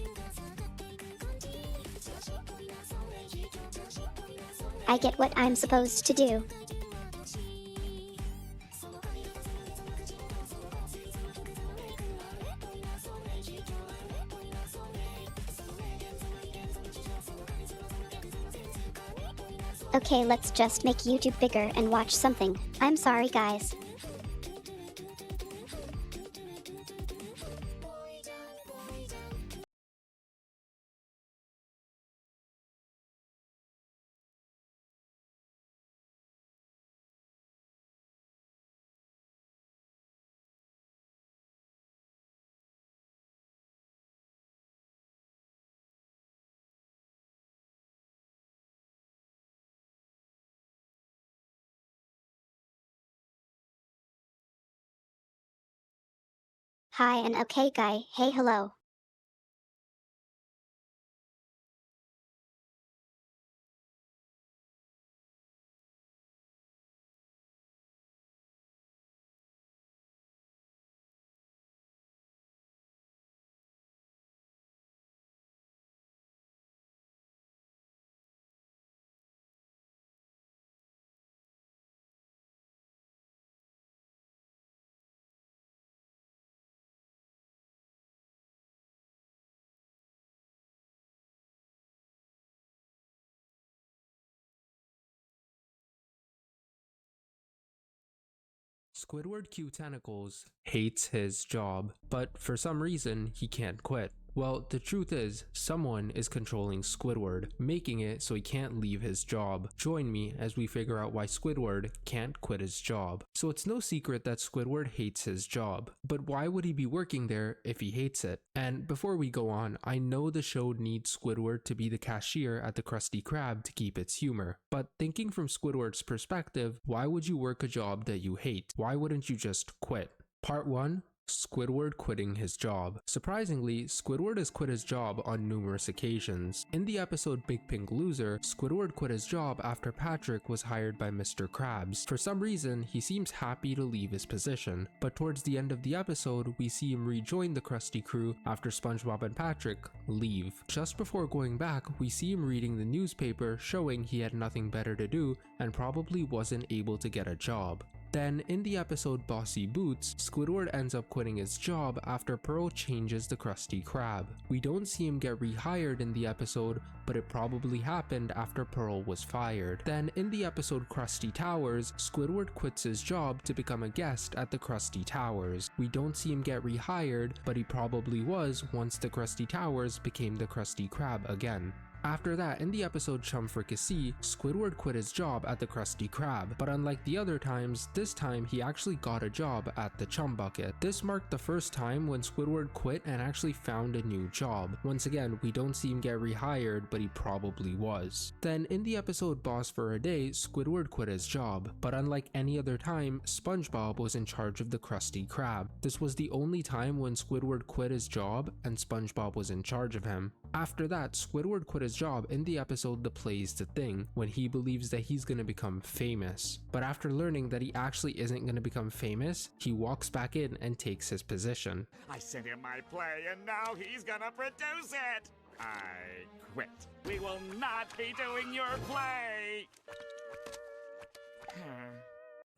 I get what I'm supposed to do. Okay, let's just make YouTube bigger and watch something. I'm sorry, guys. Hi and okay guy, hey hello. Squidward Q Tentacles hates his job, but for some reason he can't quit. Well, the truth is, someone is controlling Squidward, making it so he can't leave his job. Join me as we figure out why Squidward can't quit his job. So it's no secret that Squidward hates his job, but why would he be working there if he hates it? And before we go on, I know the show needs Squidward to be the cashier at the Krusty Krab to keep its humor, but thinking from Squidward's perspective, why would you work a job that you hate? Why wouldn't you just quit? Part 1. Squidward quitting his job. Surprisingly, Squidward has quit his job on numerous occasions. In the episode Big Pink Loser, Squidward quit his job after Patrick was hired by Mr. Krabs. For some reason, he seems happy to leave his position, but towards the end of the episode, we see him rejoin the Krusty crew after SpongeBob and Patrick leave. Just before going back, we see him reading the newspaper showing he had nothing better to do and probably wasn't able to get a job. Then, in the episode Bossy Boots, Squidward ends up quitting his job after Pearl changes the Krusty Krab. We don't see him get rehired in the episode, but it probably happened after Pearl was fired. Then, in the episode Krusty Towers, Squidward quits his job to become a guest at the Krusty Towers. We don't see him get rehired, but he probably was once the Krusty Towers became the Krusty Krab again. After that, in the episode Chum Fricassee, Squidward quit his job at the Krusty Krab, but unlike the other times, this time he actually got a job at the Chum Bucket. This marked the first time when Squidward quit and actually found a new job. Once again, we don't see him get rehired, but he probably was. Then, in the episode Boss for a Day, Squidward quit his job, but unlike any other time, SpongeBob was in charge of the Krusty Krab. This was the only time when Squidward quit his job and SpongeBob was in charge of him. After that, Squidward quit his job in the episode The Play's the Thing, when he believes that he's gonna become famous. But after learning that he actually isn't gonna become famous, he walks back in and takes his position. I sent him my play and now he's gonna produce it! I quit. We will not be doing your play!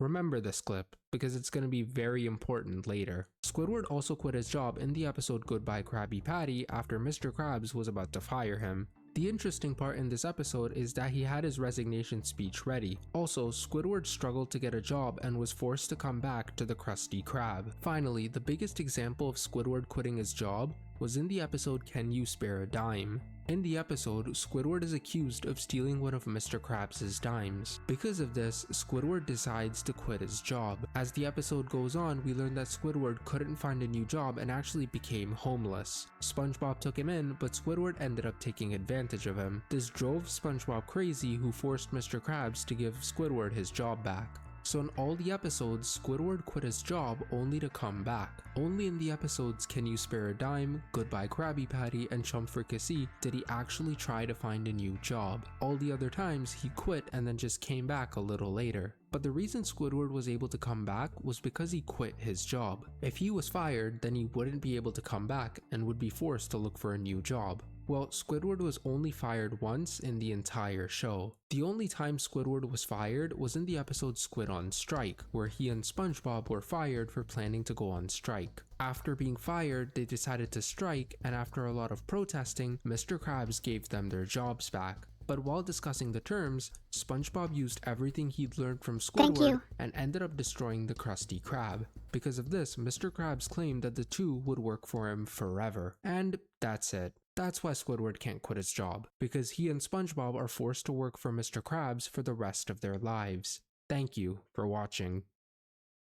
Remember this clip, because it's going to be very important later. Squidward also quit his job in the episode Goodbye Krabby Patty after Mr. Krabs was about to fire him. The interesting part in this episode is that he had his resignation speech ready. Also, Squidward struggled to get a job and was forced to come back to the Krusty Krab. Finally, the biggest example of Squidward quitting his job was in the episode Can You Spare a Dime? In the episode, Squidward is accused of stealing one of Mr. Krabs' dimes. Because of this, Squidward decides to quit his job. As the episode goes on, we learn that Squidward couldn't find a new job and actually became homeless. SpongeBob took him in, but Squidward ended up taking advantage of him. This drove SpongeBob crazy, who forced Mr. Krabs to give Squidward his job back. So in all the episodes, Squidward quit his job only to come back. Only in the episodes Can You Spare a Dime, Goodbye Krabby Patty, and Chum Fricassee did he actually try to find a new job. All the other times, he quit and then just came back a little later. But the reason Squidward was able to come back was because he quit his job. If he was fired, then he wouldn't be able to come back and would be forced to look for a new job. Well, Squidward was only fired once in the entire show. The only time Squidward was fired was in the episode Squid on Strike, where he and SpongeBob were fired for planning to go on strike. After being fired, they decided to strike, and after a lot of protesting, Mr. Krabs gave them their jobs back. But while discussing the terms, SpongeBob used everything he'd learned from Squidward and ended up destroying the Krusty Krab. Because of this, Mr. Krabs claimed that the two would work for him forever. And that's it. That's why Squidward can't quit his job, because he and SpongeBob are forced to work for Mr. Krabs for the rest of their lives. Thank you for watching.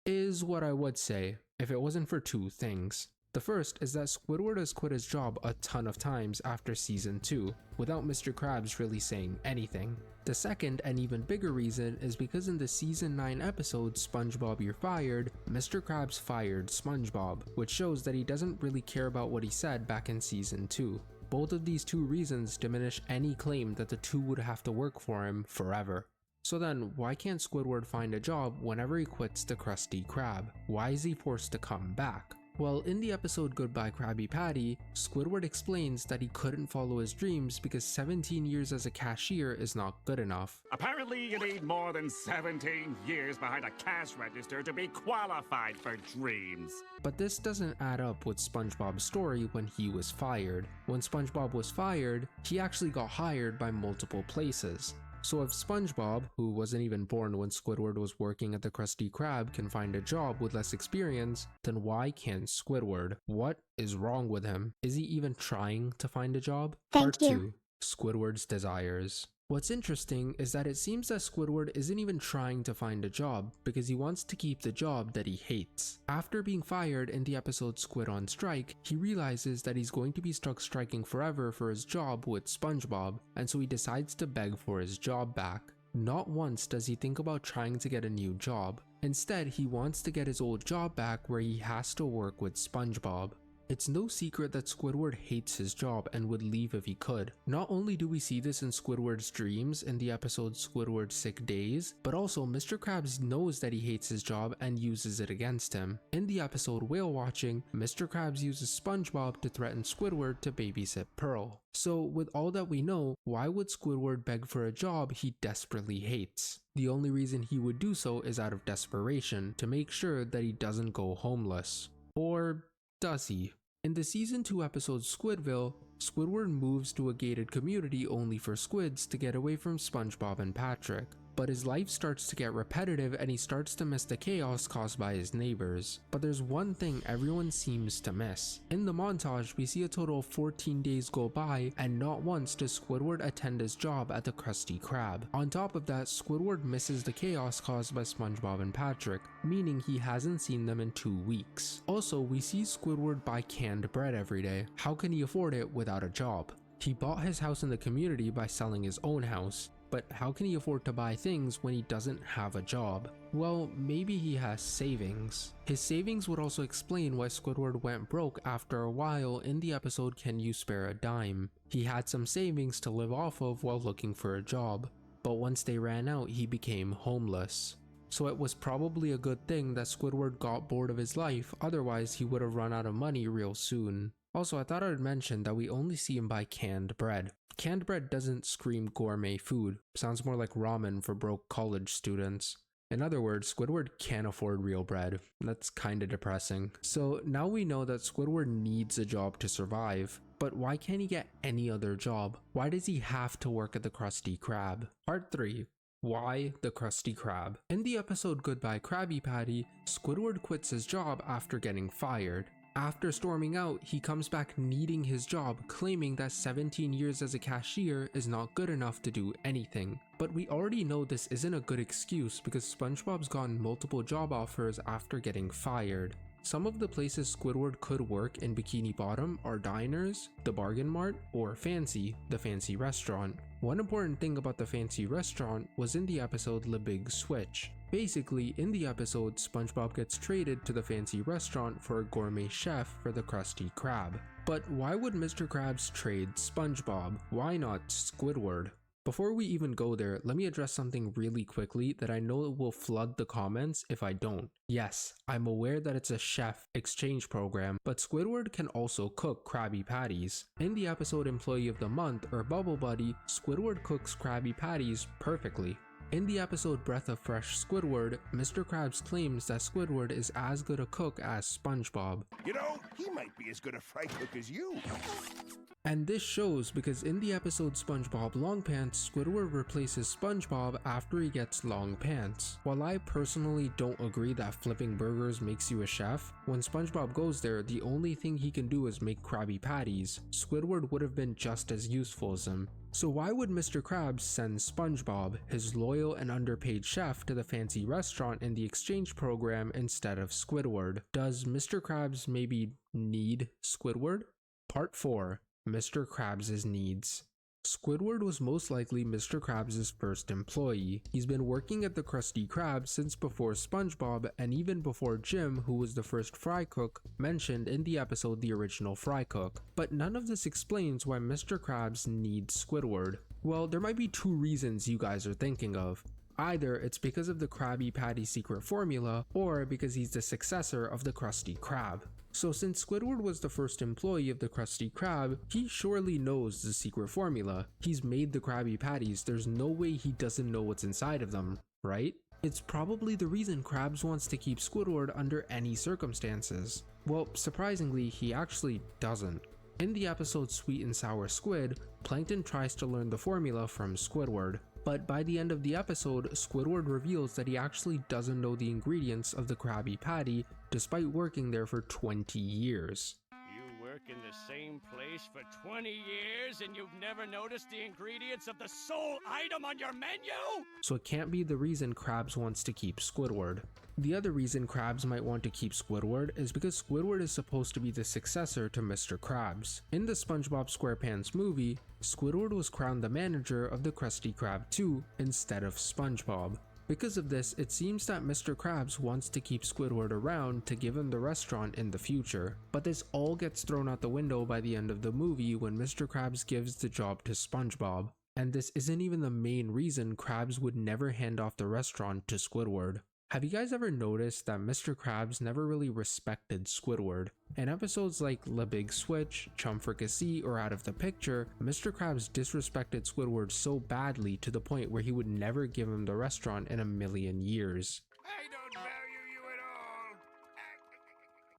Is what I would say if it wasn't for two things. The first is that Squidward has quit his job a ton of times after season 2, without Mr. Krabs really saying anything. The second and even bigger reason is because in the season 9 episode SpongeBob You're Fired, Mr. Krabs fired SpongeBob, which shows that he doesn't really care about what he said back in season 2. Both of these two reasons diminish any claim that the two would have to work for him forever. So then, why can't Squidward find a job whenever he quits the Krusty Krab? Why is he forced to come back? Well, in the episode Goodbye Krabby Patty, Squidward explains that he couldn't follow his dreams because 17 years as a cashier is not good enough. Apparently, you need more than 17 years behind a cash register to be qualified for dreams. But this doesn't add up with SpongeBob's story when he was fired. When SpongeBob was fired, he actually got hired by multiple places. So if SpongeBob, who wasn't even born when Squidward was working at the Krusty Krab, can find a job with less experience, then why can't Squidward? What is wrong with him? Is he even trying to find a job? Part 2. Squidward's Desires. What's interesting is that it seems that Squidward isn't even trying to find a job because he wants to keep the job that he hates. After being fired in the episode Squid on Strike, he realizes that he's going to be stuck striking forever for his job with SpongeBob, and so he decides to beg for his job back. Not once does he think about trying to get a new job. Instead, he wants to get his old job back where he has to work with SpongeBob. It's no secret that Squidward hates his job and would leave if he could. Not only do we see this in Squidward's dreams in the episode Squidward's Sick Days, but also Mr. Krabs knows that he hates his job and uses it against him. In the episode Whale Watching, Mr. Krabs uses SpongeBob to threaten Squidward to babysit Pearl. So with all that we know, why would Squidward beg for a job he desperately hates? The only reason he would do so is out of desperation, to make sure that he doesn't go homeless. Or does he? In the season 2 episode Squidville, Squidward moves to a gated community only for squids to get away from SpongeBob and Patrick. But his life starts to get repetitive and he starts to miss the chaos caused by his neighbors. But there's one thing everyone seems to miss. In the montage, we see a total of 14 days go by and not once does Squidward attend his job at the Krusty Krab. On top of that, Squidward misses the chaos caused by SpongeBob and Patrick, meaning he hasn't seen them in 2 weeks. Also, we see Squidward buy canned bread every day. How can he afford it without a job? He bought his house in the community by selling his own house. But how can he afford to buy things when he doesn't have a job? Well, maybe he has savings. His savings would also explain why Squidward went broke after a while in the episode Can You Spare a Dime? He had some savings to live off of while looking for a job, but once they ran out, he became homeless. So it was probably a good thing that Squidward got bored of his life, otherwise he would have run out of money real soon. Also, I thought I would mention that we only see him buy canned bread. Canned bread doesn't scream gourmet food, sounds more like ramen for broke college students. In other words, Squidward can't afford real bread. That's kinda depressing. So now we know that Squidward needs a job to survive, but why can't he get any other job? Why does he have to work at the Krusty Krab? Part 3. Why the Krusty Krab? In the episode Goodbye Krabby Patty, Squidward quits his job after getting fired. After storming out, he comes back needing his job, claiming that 17 years as a cashier is not good enough to do anything. But we already know this isn't a good excuse because SpongeBob's gotten multiple job offers after getting fired. Some of the places Squidward could work in Bikini Bottom are Diners, the Bargain Mart, or Fancy, the fancy restaurant. One important thing about the fancy restaurant was in the episode The Big Switch. Basically, in the episode, SpongeBob gets traded to the fancy restaurant for a gourmet chef for the Krusty Krab. But why would Mr. Krabs trade SpongeBob? Why not Squidward? Before we even go there, let me address something really quickly that I know will flood the comments if I don't. Yes, I'm aware that it's a chef exchange program, but Squidward can also cook Krabby Patties. In the episode Employee of the Month or Bubble Buddy, Squidward cooks Krabby Patties perfectly. In the episode Breath of Fresh Squidward, Mr. Krabs claims that Squidward is as good a cook as SpongeBob. You know, he might be as good a fry cook as you. And this shows because in the episode SpongeBob Long Pants, Squidward replaces SpongeBob after he gets long pants. While I personally don't agree that flipping burgers makes you a chef, when SpongeBob goes there, the only thing he can do is make Krabby Patties. Squidward would have been just as useful as him. So why would Mr. Krabs send SpongeBob, his loyal and underpaid chef, to the fancy restaurant in the exchange program instead of Squidward? Does Mr. Krabs maybe need Squidward? Part 4. Mr. Krabs' needs. Squidward was most likely Mr. Krabs' first employee. He's been working at the Krusty Krab since before SpongeBob and even before Jim, who was the first fry cook mentioned in the episode The Original Fry Cook. But none of this explains why Mr. Krabs needs Squidward. Well, there might be two reasons you guys are thinking of. Either it's because of the Krabby Patty secret formula, or because he's the successor of the Krusty Krab. So since Squidward was the first employee of the Krusty Krab, he surely knows the secret formula. He's made the Krabby Patties, there's no way he doesn't know what's inside of them, right? It's probably the reason Krabs wants to keep Squidward under any circumstances. Well, surprisingly, he actually doesn't. In the episode Sweet and Sour Squid, Plankton tries to learn the formula from Squidward. But by the end of the episode, Squidward reveals that he actually doesn't know the ingredients of the Krabby Patty, despite working there for 20 years. You work in the same place for 20 years and you've never noticed the ingredients of the sole item on your menu? So it can't be the reason Krabs wants to keep Squidward. The other reason Krabs might want to keep Squidward is because Squidward is supposed to be the successor to Mr. Krabs. In the SpongeBob SquarePants movie, Squidward was crowned the manager of the Krusty Krab 2 instead of SpongeBob. Because of this, it seems that Mr. Krabs wants to keep Squidward around to give him the restaurant in the future. But this all gets thrown out the window by the end of the movie when Mr. Krabs gives the job to SpongeBob. And this isn't even the main reason Krabs would never hand off the restaurant to Squidward. Have you guys ever noticed that Mr. Krabs never really respected Squidward? In episodes like The Big Switch, Chum Fricassee, or Out of the Picture, Mr. Krabs disrespected Squidward so badly to the point where he would never give him the restaurant in a million years. I don't value you at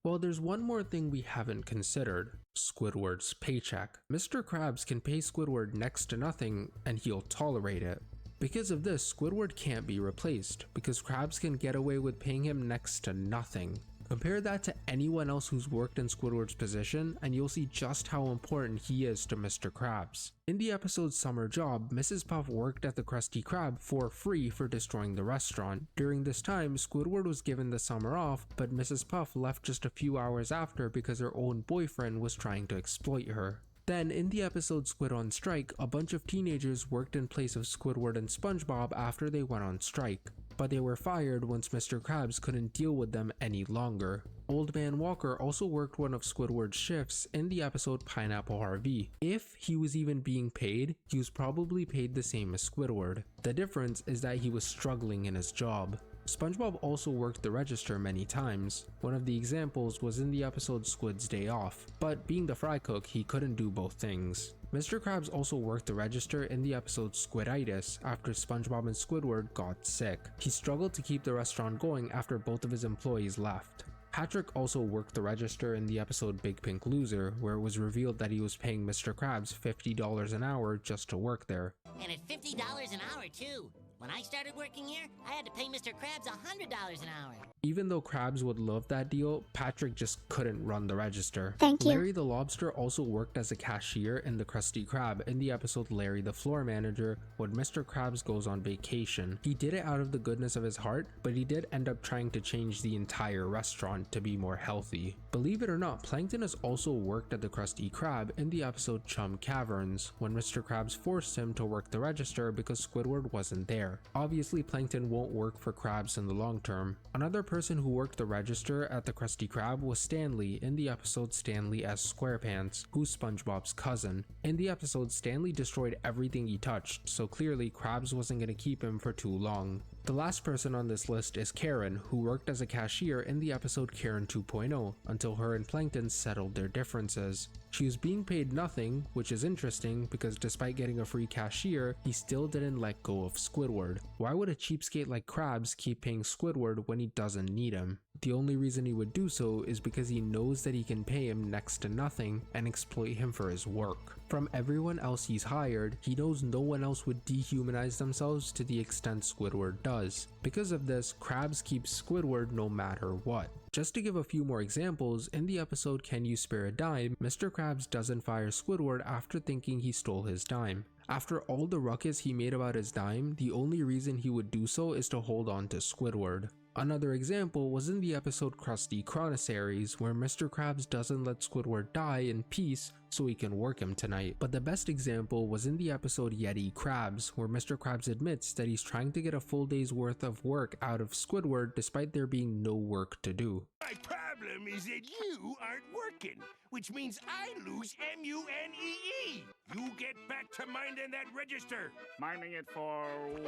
all. Well, there's one more thing we haven't considered. Squidward's paycheck. Mr. Krabs can pay Squidward next to nothing and he'll tolerate it. Because of this, Squidward can't be replaced, because Krabs can get away with paying him next to nothing. Compare that to anyone else who's worked in Squidward's position, and you'll see just how important he is to Mr. Krabs. In the episode Summer Job, Mrs. Puff worked at the Krusty Krab for free for destroying the restaurant. During this time, Squidward was given the summer off, but Mrs. Puff left just a few hours after because her own boyfriend was trying to exploit her. Then, in the episode Squid on Strike, a bunch of teenagers worked in place of Squidward and SpongeBob after they went on strike, but they were fired once Mr. Krabs couldn't deal with them any longer. Old Man Walker also worked one of Squidward's shifts in the episode Pineapple RV. If he was even being paid, he was probably paid the same as Squidward. The difference is that he was struggling in his job. SpongeBob also worked the register many times. One of the examples was in the episode Squid's Day Off, but being the fry cook, he couldn't do both things. Mr. Krabs also worked the register in the episode Squiditis after SpongeBob and Squidward got sick. He struggled to keep the restaurant going after both of his employees left. Patrick also worked the register in the episode Big Pink Loser, where it was revealed that he was paying Mr. Krabs $50 an hour just to work there. And at $50 an hour, too. When I started working here, I had to pay Mr. Krabs $100 an hour. Even though Krabs would love that deal, Patrick just couldn't run the register. Thank you. Larry the Lobster also worked as a cashier in the Krusty Krab in the episode Larry the Floor Manager when Mr. Krabs goes on vacation. He did it out of the goodness of his heart, but he did end up trying to change the entire restaurant to be more healthy. Believe it or not, Plankton has also worked at the Krusty Krab in the episode Chum Caverns when Mr. Krabs forced him to work the register because Squidward wasn't there. Obviously, Plankton won't work for Krabs in the long term. Another person who worked the register at the Krusty Krab was Stanley in the episode Stanley S. SquarePants, who's SpongeBob's cousin. In the episode, Stanley destroyed everything he touched, so clearly Krabs wasn't going to keep him for too long. The last person on this list is Karen, who worked as a cashier in the episode Karen 2.0 until her and Plankton settled their differences. She was being paid nothing, which is interesting because despite getting a free cashier, he still didn't let go of Squidward. Why would a cheapskate like Krabs keep paying Squidward when he doesn't need him? The only reason he would do so is because he knows that he can pay him next to nothing and exploit him for his work. From everyone else he's hired, he knows no one else would dehumanize themselves to the extent Squidward does. Because of this, Krabs keeps Squidward no matter what. Just to give a few more examples, in the episode Can You Spare a Dime, Mr. Krabs doesn't fire Squidward after thinking he stole his dime. After all the ruckus he made about his dime, the only reason he would do so is to hold on to Squidward. Another example was in the episode Krusty Chronissaries, where Mr. Krabs doesn't let Squidward die in peace so he can work him tonight. But the best example was in the episode Yeti Krabs, where Mr. Krabs admits that he's trying to get a full day's worth of work out of Squidward despite there being no work to do. My problem is that you aren't working, which means I lose MUNEE. You get back to minding that register. Minding it for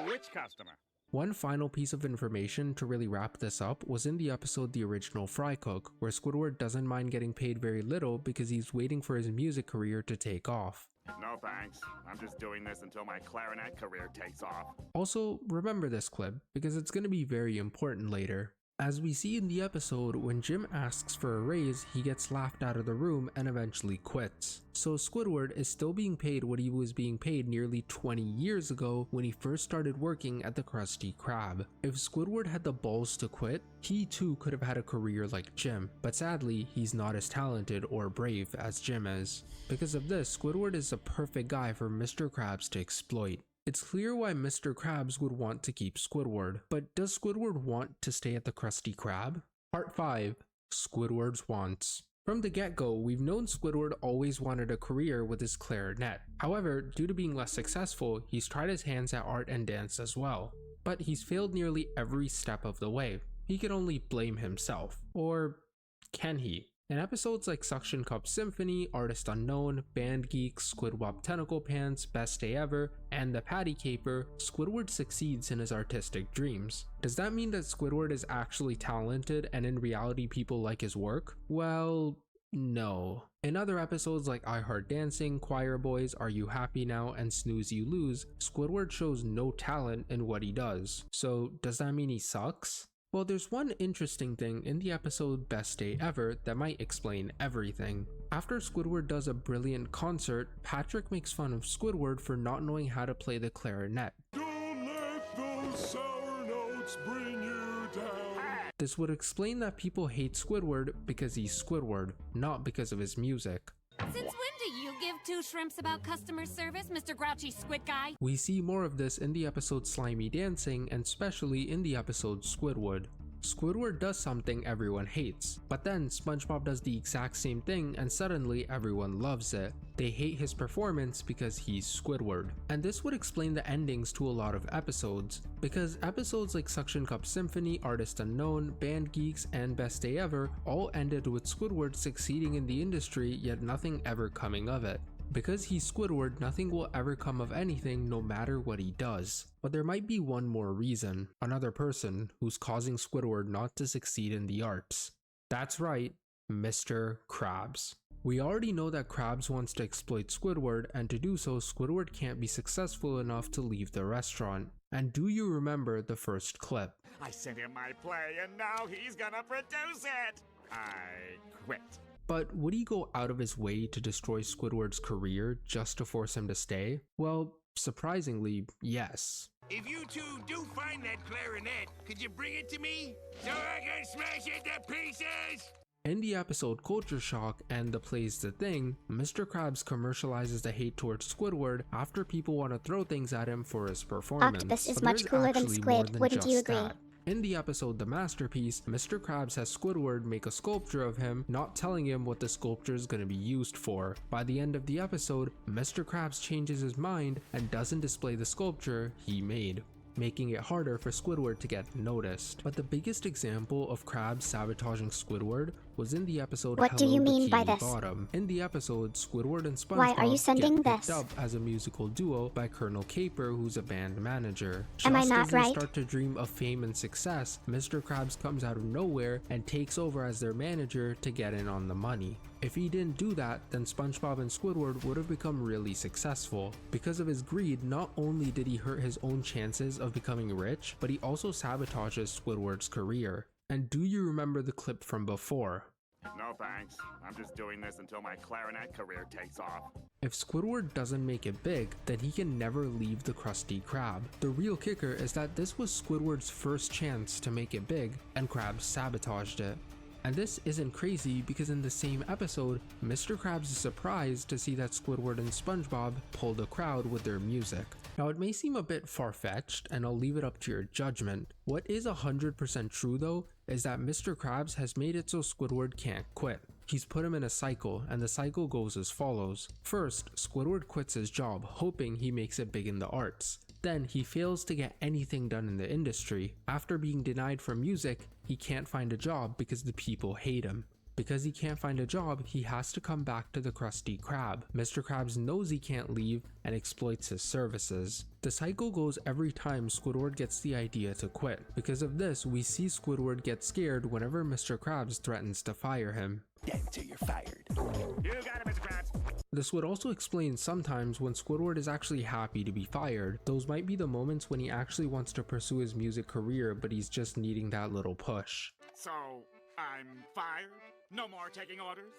which customer? One final piece of information to really wrap this up was in the episode The Original Fry Cook, where Squidward doesn't mind getting paid very little because he's waiting for his music career to take off. No thanks. I'm just doing this until my clarinet career takes off. Also, remember this clip because it's going to be very important later. As we see in the episode, when Jim asks for a raise, he gets laughed out of the room and eventually quits. So Squidward is still being paid what he was being paid nearly 20 years ago when he first started working at the Krusty Krab. If Squidward had the balls to quit, he too could have had a career like Jim, but sadly, he's not as talented or brave as Jim is. Because of this, Squidward is a perfect guy for Mr. Krabs to exploit. It's clear why Mr. Krabs would want to keep Squidward, but does Squidward want to stay at the Krusty Krab? Part 5. Squidward's Wants. From the get-go, we've known Squidward always wanted a career with his clarinet. However, due to being less successful, he's tried his hands at art and dance as well. But he's failed nearly every step of the way. He can only blame himself. Or can he? In episodes like Suction Cup Symphony, Artist Unknown, Band Geeks, Squidward Tentacle Pants, Best Day Ever, and The Patty Caper, Squidward succeeds in his artistic dreams. Does that mean that Squidward is actually talented and in reality people like his work? Well, no. In other episodes like I Heart Dancing, Choir Boys, Are You Happy Now, and Snooze You Lose, Squidward shows no talent in what he does. So does that mean he sucks? Well, there's one interesting thing in the episode Best Day Ever that might explain everything. After Squidward does a brilliant concert, Patrick makes fun of Squidward for not knowing how to play the clarinet. Don't let those sour notes bring you down. This would explain that people hate Squidward because he's Squidward, not because of his music. Since when do you give two shrimps about customer service, Mr. Grouchy Squid Guy? We see more of this in the episode Slimy Dancing and especially in the episode Squidward. Squidward does something everyone hates, but then SpongeBob does the exact same thing and suddenly everyone loves it. They hate his performance because he's Squidward. And this would explain the endings to a lot of episodes, because episodes like Suction Cup Symphony, Artist Unknown, Band Geeks, and Best Day Ever all ended with Squidward succeeding in the industry yet nothing ever coming of it. Because he's Squidward, nothing will ever come of anything no matter what he does. But there might be one more reason, another person who's causing Squidward not to succeed in the arts. That's right, Mr. Krabs. We already know that Krabs wants to exploit Squidward, and to do so, Squidward can't be successful enough to leave the restaurant. And do you remember the first clip? I sent him my play and now he's gonna produce it! I quit. But would he go out of his way to destroy Squidward's career just to force him to stay? Well, surprisingly, yes. If you two do find that clarinet, could you bring it to me? So I can smash it to pieces! In the episode Culture Shock and the play's The Thing, Mr. Krabs commercializes the hate towards Squidward after people want to throw things at him for his performance. Octopus is But much there's cooler than actually Squid, more than wouldn't you just agree? that. In the episode The Masterpiece, Mr. Krabs has Squidward make a sculpture of him, not telling him what the sculpture is going to be used for. By the end of the episode, Mr. Krabs changes his mind and doesn't display the sculpture he made, making it harder for Squidward to get noticed. But the biggest example of Krabs sabotaging Squidward was in the episode What do Hello you mean by Bikini this? Bottom. In the episode, Squidward and SpongeBob Why are you sending get picked this? up as a musical duo by Colonel Caper, who's a band manager. Am I Just not as they right? start to dream of fame and success, Mr. Krabs comes out of nowhere and takes over as their manager to get in on the money. If he didn't do that, then SpongeBob and Squidward would have become really successful. Because of his greed, not only did he hurt his own chances of becoming rich, but he also sabotages Squidward's career. And do you remember the clip from before? No thanks. I'm just doing this until my clarinet career takes off. If Squidward doesn't make it big, then he can never leave the Krusty Krab. The real kicker is that this was Squidward's first chance to make it big, and Krabs sabotaged it. And this isn't crazy because in the same episode, Mr. Krabs is surprised to see that Squidward and SpongeBob pulled a crowd with their music. Now it may seem a bit far-fetched, and I'll leave it up to your judgment. What is 100% true though, is that Mr. Krabs has made it so Squidward can't quit. He's put him in a cycle, and the cycle goes as follows. First, Squidward quits his job, hoping he makes it big in the arts. Then he fails to get anything done in the industry. After being denied from music, he can't find a job because the people hate him. Because he can't find a job, he has to come back to the Krusty Krab. Mr. Krabs knows he can't leave and exploits his services. The cycle goes every time Squidward gets the idea to quit. Because of this, we see Squidward get scared whenever Mr. Krabs threatens to fire him. Dead till you're fired. You got it, Mr. Krabs. This would also explain sometimes when Squidward is actually happy to be fired. Those might be the moments when he actually wants to pursue his music career, but he's just needing that little push. So, I'm fired? No more taking orders?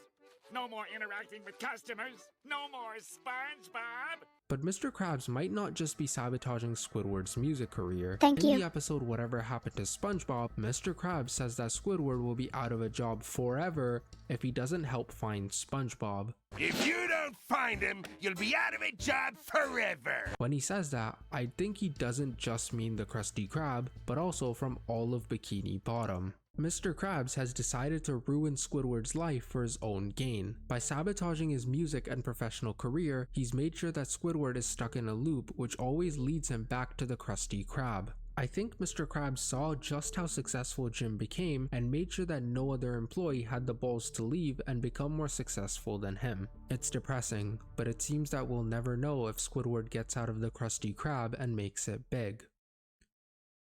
No more interacting with customers? No more SpongeBob? But Mr. Krabs might not just be sabotaging Squidward's music career. Thank In you. the episode Whatever Happened to SpongeBob, Mr. Krabs says that Squidward will be out of a job forever if he doesn't help find SpongeBob. If you don't find him, you'll be out of a job forever. When he says that, I think he doesn't just mean the Krusty Krab, but also from all of Bikini Bottom. Mr. Krabs has decided to ruin Squidward's life for his own gain. By sabotaging his music and professional career, he's made sure that Squidward is stuck in a loop which always leads him back to the Krusty Krab. I think Mr. Krabs saw just how successful Jim became and made sure that no other employee had the balls to leave and become more successful than him. It's depressing, but it seems that we'll never know if Squidward gets out of the Krusty Krab and makes it big.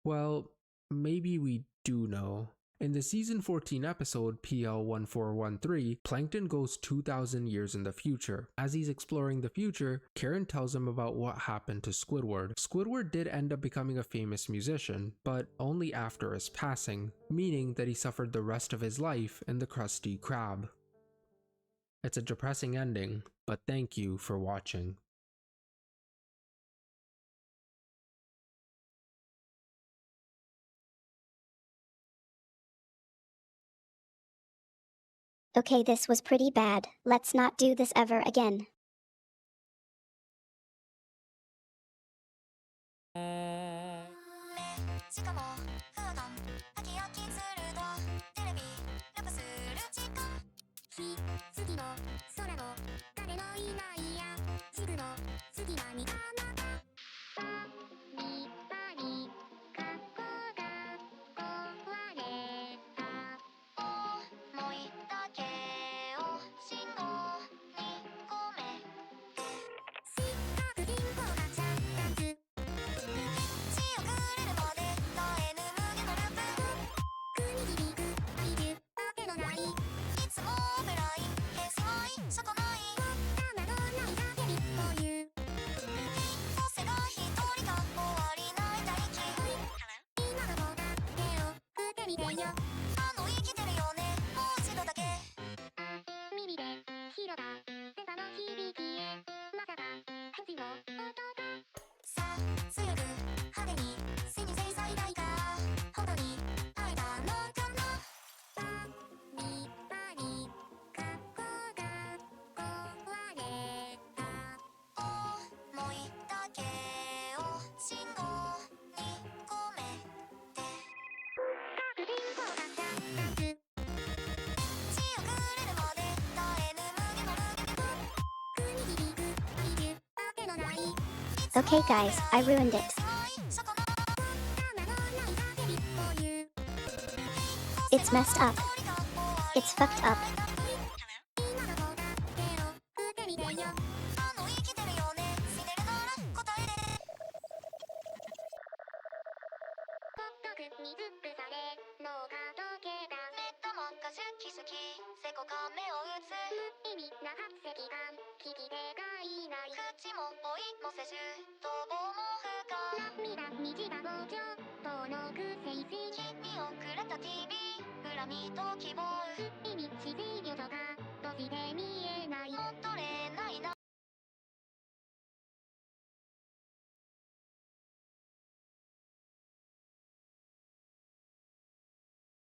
Well, maybe we do know. In the season 14 episode PL1413, Plankton goes 2,000 years in the future. As he's exploring the future, Karen tells him about what happened to Squidward. Squidward did end up becoming a famous musician, but only after his passing, meaning that he suffered the rest of his life in the Krusty Krab. It's a depressing ending, but thank you for watching. Okay, this was pretty bad. Let's not do this ever again. Okay guys, I ruined it. It's messed up. It's fucked up.